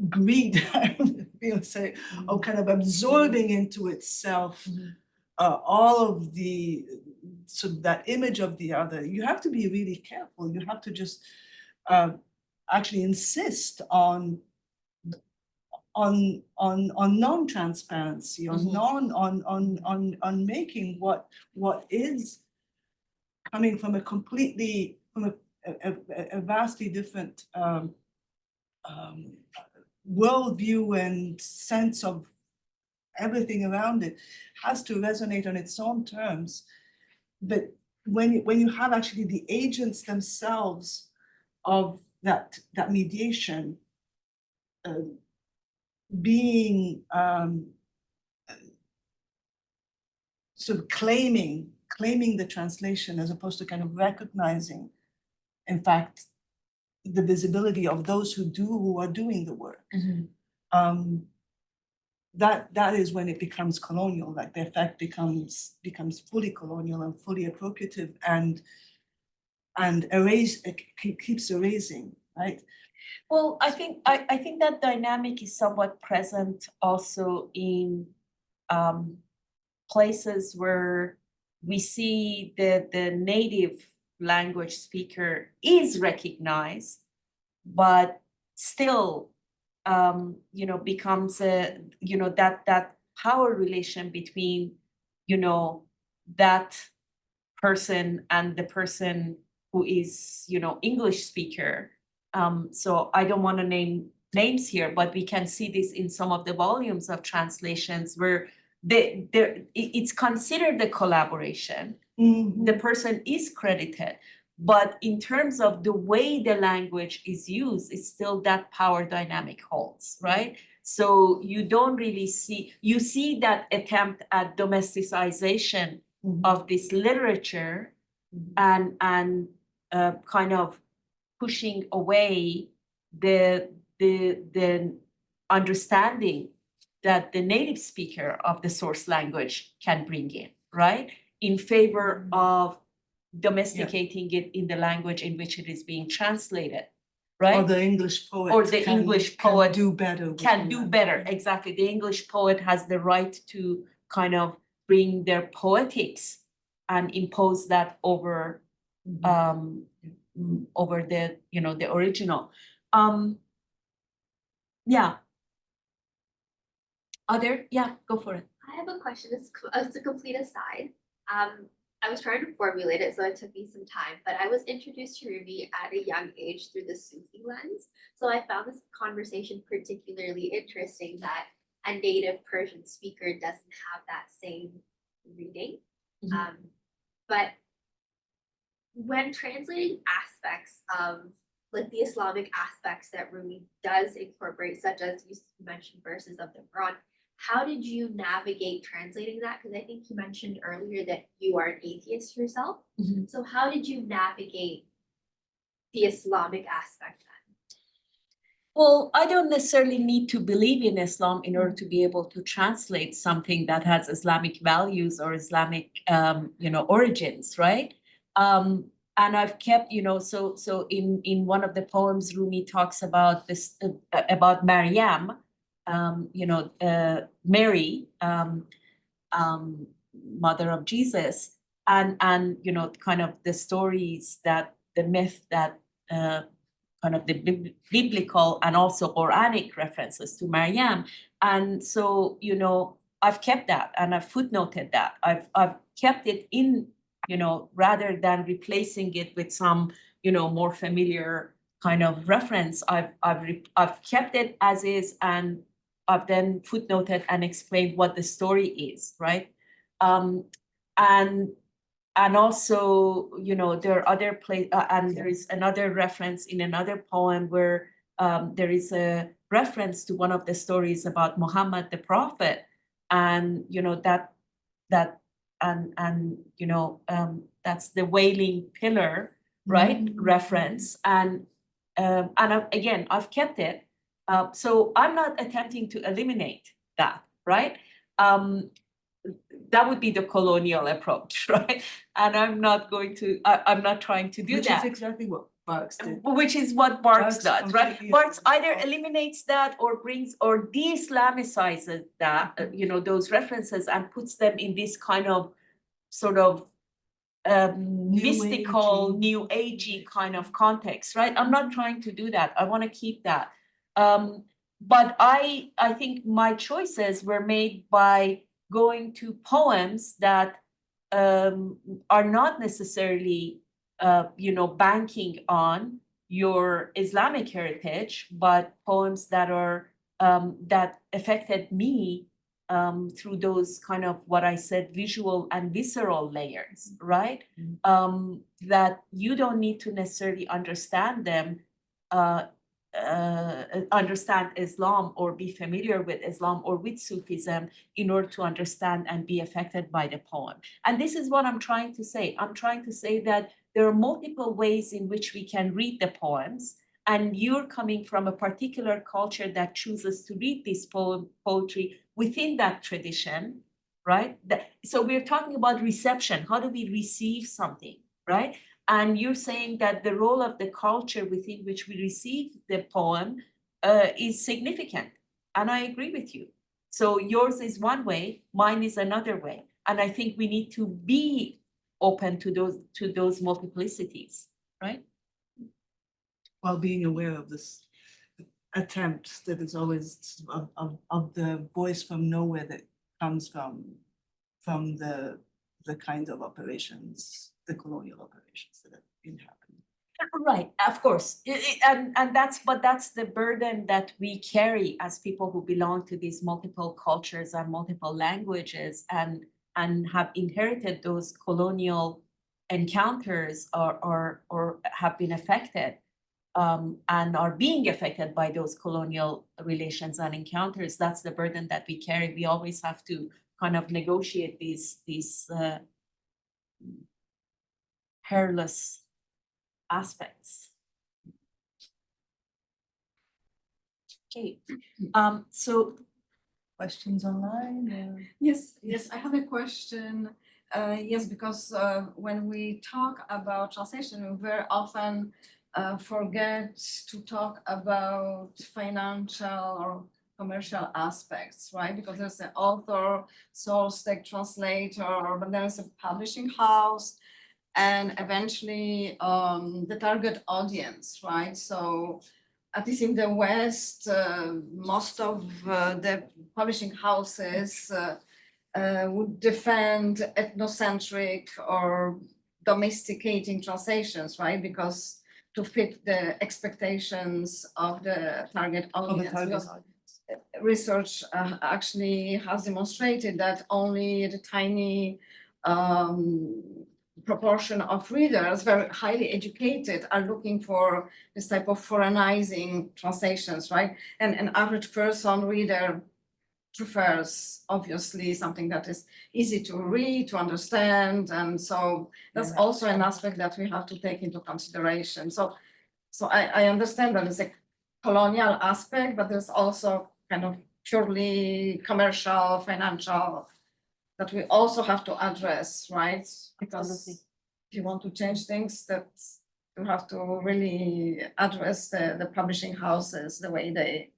greed, I would say, of kind of absorbing into itself all of the sort of that image of the other. You have to be really careful. You have to just actually insist on non-transparency, on making what is coming from a vastly different worldview and sense of everything around it has to resonate on its own terms. But when you have actually the agents themselves of that mediation being sort of claiming the translation as opposed to kind of recognizing, in fact, the visibility of those who are doing the work. That is when it becomes colonial, like the effect becomes fully colonial and fully appropriative and keeps erasing, right? Well, I think that dynamic is somewhat present also in places where we see the native language speaker is recognized, but still, becomes that power relation between, that person and the person who is, English speaker. So I don't want to name names here, but we can see this in some of the volumes of translations where it's considered a collaboration. The person is credited, but in terms of the way the language is used, it's still that power dynamic holds, right? So you don't really see, you see that attempt at domesticization of this literature and kind of pushing away the understanding that the native speaker of the source language can bring in, right? In favor of domesticating it in the language in which it is being translated, right? Or the English poet. Or the English poet can do better. Can do better, exactly. The English poet has the right to kind of bring their poetics and impose that over over the, you know, the original. Yeah. Yeah, go for it. I have a question. It's a complete aside. I was trying to formulate it, so it took me some time, but I was introduced to Rumi at a young age through the Sufi lens. So I found this conversation particularly interesting that a native Persian speaker doesn't have that same reading. But when translating aspects of like the Islamic aspects that Rumi does incorporate, such as you mentioned verses of the Quran, how did you navigate translating that? Because I think you mentioned earlier that you are an atheist yourself. So how did you navigate the Islamic aspect then? Well, I don't necessarily need to believe in Islam in order to be able to translate something that has Islamic values or Islamic, you know, origins, right? And I've kept, you know, so in one of the poems, Rumi talks about this, about Maryam, you know, Mary, mother of Jesus, and you know, kind of the stories that the myth that kind of the biblical and also Quranic references to Maryam. And so, you know, I've kept that and I've footnoted that. I've kept it in, you know, rather than replacing it with some, you know, more familiar kind of reference. I've kept it as is, and I've then footnoted and explained what the story is, right? And also, you know, there are other and there is another reference in another poem where there is a reference to one of the stories about Muhammad the prophet, and you know that and you know that's the wailing pillar, right? Reference, and again, I've kept it. So I'm not attempting to eliminate that, right? That would be the colonial approach, right? And I'm not going to, I'm not trying to do Which that. is exactly what Marx did. Which is what Marx does, right? completely Marx either agree. eliminates that or brings or de-Islamicizes that, you know, those references and puts them in this kind of sort of mystical, agey. new agey kind of context, right? I'm not trying to do that. I want to keep that. But I think my choices were made by going to poems that are not necessarily, you know, banking on your Islamic heritage, but poems that are that affected me through those kind of what I said, visual and visceral layers, right? That you don't need to necessarily understand them, understand Islam or be familiar with Islam or with Sufism in order to understand and be affected by the poem. And this is what I'm trying to say. I'm trying to say that there are multiple ways in which we can read the poems, and you're coming from a particular culture that chooses to read this poetry within that tradition, right? So we're talking about reception. How do we receive something, right? And you're saying that the role of the culture within which we receive the poem is significant. And I agree with you. So yours is one way, mine is another way. And I think we need to be open to those multiplicities, right? While being aware of this attempt that is always of the voice from nowhere that comes from the kind of operations, the colonial operations that have been happening. Right, of course. And that's the burden that we carry as people who belong to these multiple cultures and multiple languages and have inherited those colonial encounters or have been affected. and are being affected by those colonial relations and encounters. That's the burden that we carry. We always have to kind of negotiate these hairless aspects. Okay, so Questions online? Yes, I have a question. Yes, because when we talk about translation, we very often forget to talk about financial or commercial aspects, right? Because there's an author, source, text translator, but there's a publishing house, and eventually the target audience, right? So at least in the West, most of the publishing houses would defend ethnocentric or domesticating translations, right? Because to fit the expectations of the target audience. Because research actually has demonstrated that only the tiny proportion of readers, very highly educated, are looking for this type of foreignizing translations, right? And an average person reader prefers obviously something that is easy to read, to understand. And so that's also an aspect that we have to take into consideration. So I understand that it's a colonial aspect, but there's also kind of purely commercial, financial that we also have to address, right? Because Absolutely. if you want to change things, that you have to really address the publishing houses, the way they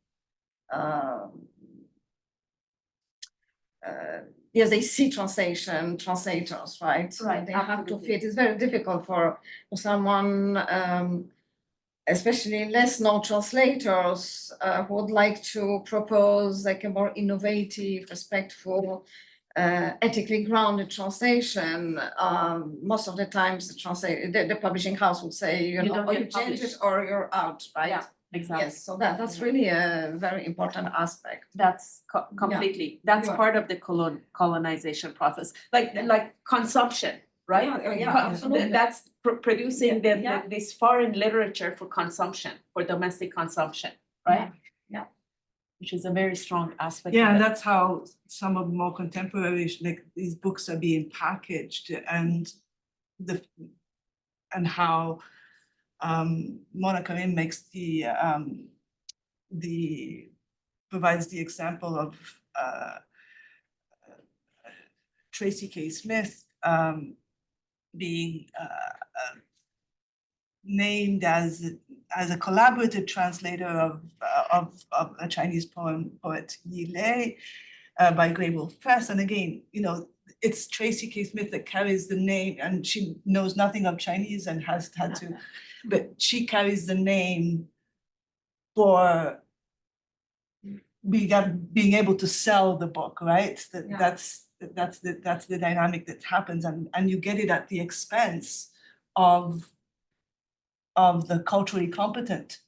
yes, they see translators, right? Right, They have to absolutely. fit. It's very difficult for someone, especially less known translators, who would like to propose like a more innovative, respectful, ethically grounded translation. Most of the times the publishing house would say, you know, don't or get you change it published. or you're out, right? Yeah, exactly. Yes, so that's really a very important aspect. That's completely, that's Yeah. part of the colonization process, like consumption, right? Yeah, absolutely. That's producing Yeah. this foreign literature for consumption, for domestic consumption, right? Yeah. Which is a very strong aspect. Yeah, of and it. that's how some of the more contemporary, like these books are being packaged, and how Mona Karim makes provides the example of Tracy K. Smith being named as a collaborative translator of a Chinese poet Yi Lei by Grey Wolf Press. And again, you know, it's Tracy K. Smith that carries the name, and she knows nothing of Chinese and has had to, but she carries the name for being able to sell the book, right? Yeah. That's the dynamic that happens, and you get it at the expense of the culturally competent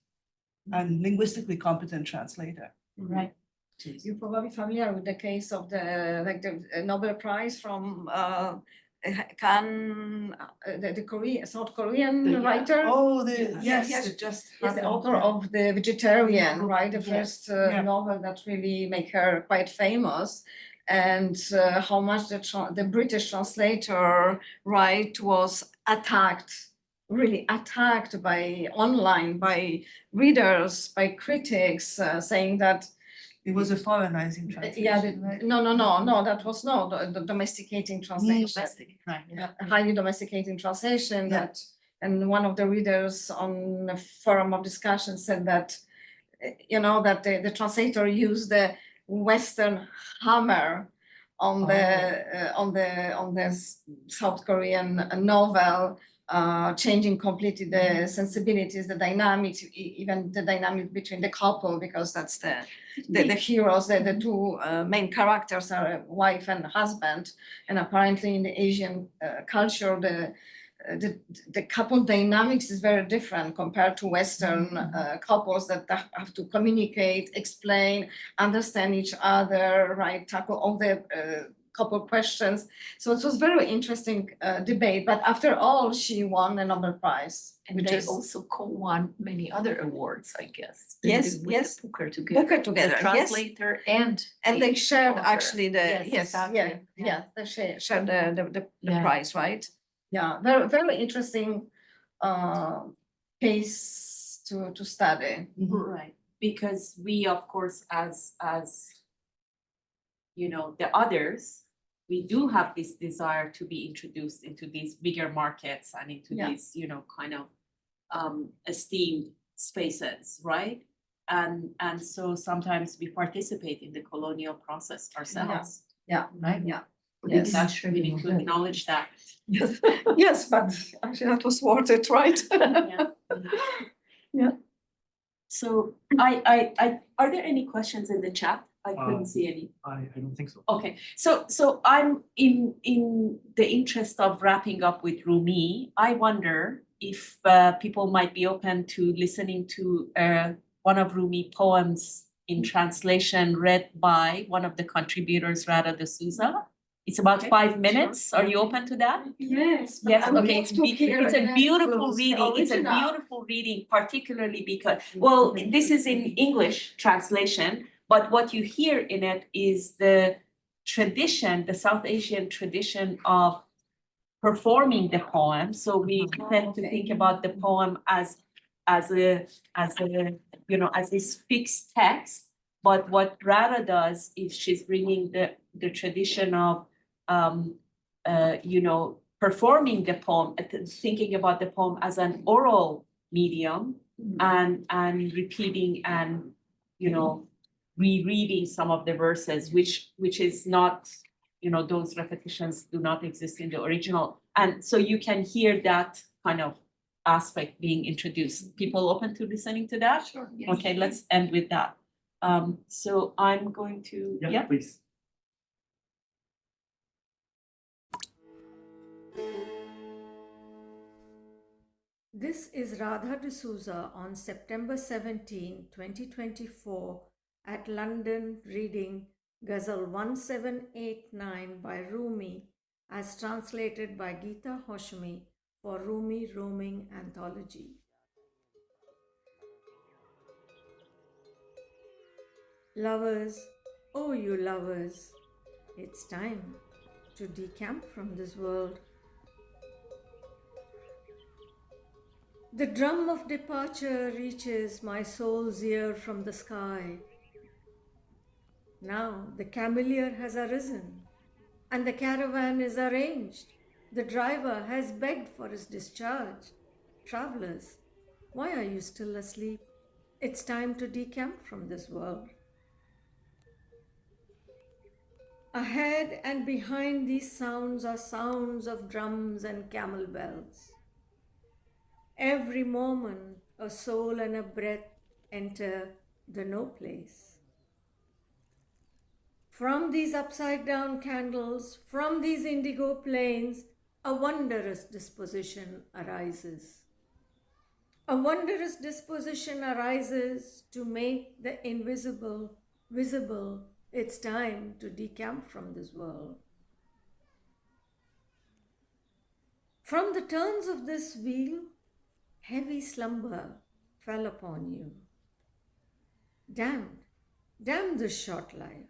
and linguistically competent translator. Right. You're probably familiar with the case of the Nobel Prize from Kan, the South Korean writer. Oh, Yes, it just Yes, the happened, author yeah. of The Vegetarian, Yeah. right? The Yes. first Yeah. novel that really make her quite famous. And how much the British translator, right, was really attacked by readers, by critics, saying that It was a foreignizing translation, yeah, right? no, that was no the domesticating translation. Domestic, right, yeah. A highly domesticating translation Yeah. that, and one of the readers on a forum of discussion said that, you know, that the translator used the Western hammer on the South Korean novel, changing completely the sensibilities, the dynamics, even the dynamic between the couple, because that's the heroes, the two main characters are a wife and husband, and apparently in the Asian culture, the couple dynamics is very different compared to Western couples that have to communicate, explain, understand each other, right? Tackle all the couple of questions. So it was very interesting debate, but after all, she won the Nobel Prize. And which they is also co-won many other awards, I guess. Yes, with yes. the Booker together. Booker together, The yes. translator and. And the they shared author. actually the, Yes, yes, exactly. yeah, yeah, they shared the Yeah. prize, right? Yeah, very, very interesting case to study. Right, because we, of course, as you know, the others, we do have this desire to be introduced into these bigger markets and into Yeah. these, you know, kind of esteemed spaces, right? And so sometimes we participate in the colonial process ourselves. Yeah, Right? yeah. We Yes. need to acknowledge that. Yes, yes, but actually that was worth it, right? Yeah. Yeah. So are there any questions in the chat? I couldn't see any. I don't think so. Okay, so I'm in the interest of wrapping up with Rumi. I wonder if people might be open to listening to one of Rumi poems in translation read by one of the contributors, Rada de Souza. It's about Okay, 5 minutes. sure. Are you open to that? Yes. but Yes, I would okay, love to hear it's a the beautiful actual reading, it's a original. beautiful reading, particularly because, well, this is in English translation, but what you hear in it is the tradition, the South Asian tradition of performing the poem. So we tend to think about the poem as a, you know, as this fixed text. But what Rara does is she's bringing the tradition of, you know, performing the poem, thinking about the poem as an oral medium and repeating and, you know, rereading some of the verses, which is not, you know, those repetitions do not exist in the original. And so you can hear that kind of aspect being introduced. People open to listening to that? Sure, yes. Okay, let's end with that. So I'm going to, yeah. Please. This is Radha D'Souza on September 17, 2024 at London reading Ghazal 1789 by Rumi as translated by Gita Hashemi for Rumi Roaming Anthology. Lovers, oh you lovers, it's time to decamp from this world. The drum of departure reaches my soul's ear from the sky. Now the cameleer has arisen, and the caravan is arranged. The driver has begged for his discharge. Travelers, why are you still asleep? It's time to decamp from this world. Ahead and behind these sounds are sounds of drums and camel bells. Every moment, a soul and a breath enter the no place. From these upside down candles, from these indigo plains, a wondrous disposition arises. A wondrous disposition arises to make the invisible visible. It's time to decamp from this world. From the turns of this wheel, heavy slumber fell upon you. Damn this short life.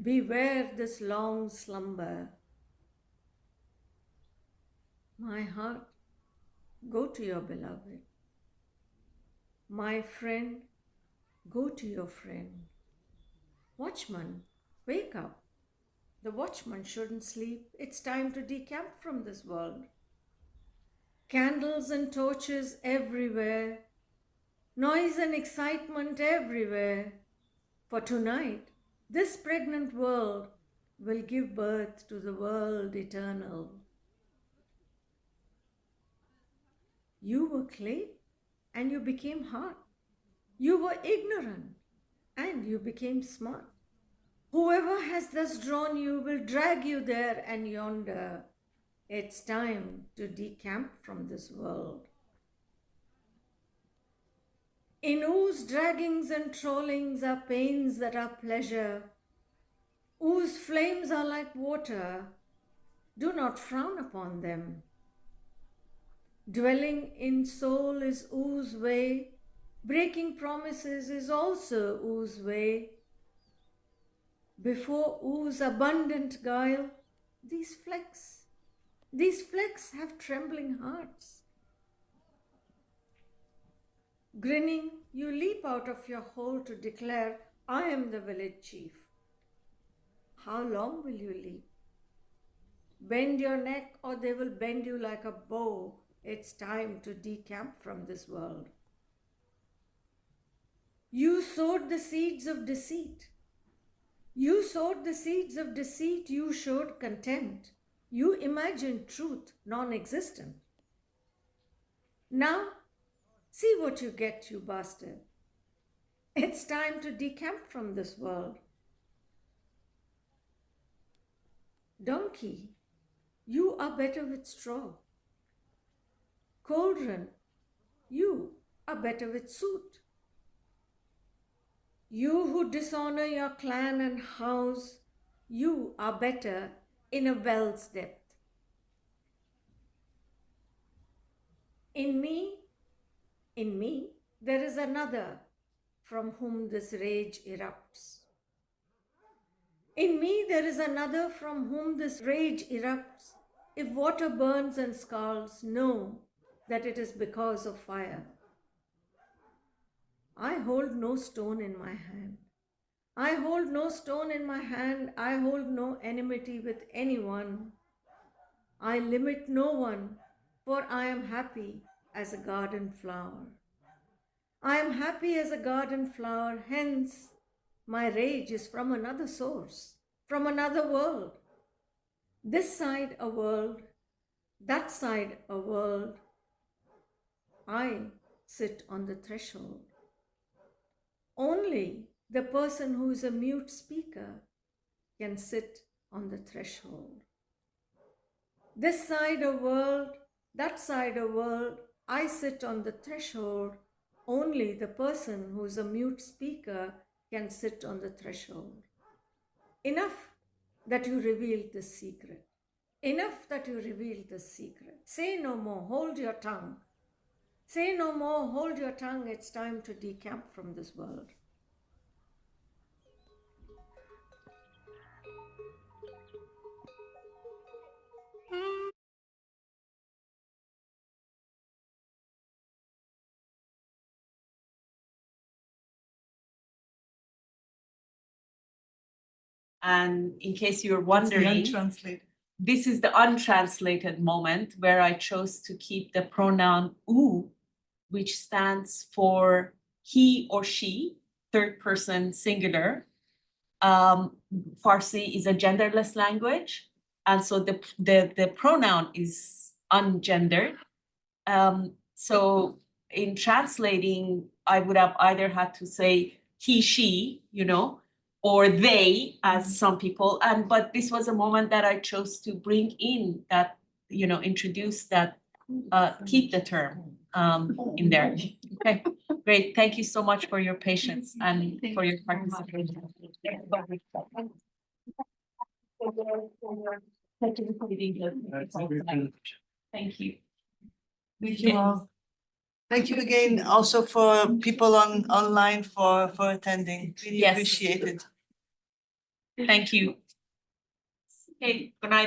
Beware this long slumber. My heart, go to your beloved. My friend, go to your friend. Watchman, wake up. The watchman shouldn't sleep. It's time to decamp from this world. Candles and torches everywhere. Noise and excitement everywhere. For tonight, this pregnant world will give birth to the world eternal. You were clay and you became hot. You were ignorant and you became smart. Whoever has thus drawn you will drag you there and yonder. It's time to decamp from this world. In whose draggings and trollings are pains that are pleasure. whose flames are like water, do not frown upon them. Dwelling in soul is whose way, breaking promises is also whose way. Before whose abundant guile, these flecks have trembling hearts. Grinning, you leap out of your hole to declare, I am the village chief. How long will you leap? Bend your neck or they will bend you like a bow. It's time to decamp from this world. You sowed the seeds of deceit. You sowed the seeds of deceit. You showed contempt. You imagined truth non-existent. Now, see what you get, you bastard. It's time to decamp from this world. Donkey, you are better with straw. Cauldron, you are better with soot. You who dishonor your clan and house, you are better in a well's depth. In me, there is another from whom this rage erupts. In me, there is another from whom this rage erupts. If water burns and scalds, know that it is because of fire. I hold no stone in my hand. I hold no stone in my hand. I hold no enmity with anyone. I limit no one, for I am happy as a garden flower. I am happy as a garden flower, hence my rage is from another source, from another world. This side a world, that side a world. I sit on the threshold. Only the person who is a mute speaker can sit on the threshold. This side a world, that side a world. I sit on the threshold. Only the person who is a mute speaker can sit on the threshold. Enough that you revealed the secret. Enough that you revealed the secret. Say no more, hold your tongue. Say no more, hold your tongue. It's time to decamp from this world. And in case you're It's the wondering, untranslated. this is the untranslated moment where I chose to keep the pronoun u, which stands for he or she, third person singular. Farsi is a genderless language, and so the pronoun is ungendered. So in translating, I would have either had to say he, she, or they, as some people. But this was a moment that I chose to bring in that, introduce that, keep the term in there. Okay, great. Thank you so much for your patience and for your participation. Thank you. Thank you all. Thank you again also for people online for attending. Really Yes. appreciate it. Thank you. Okay, good night.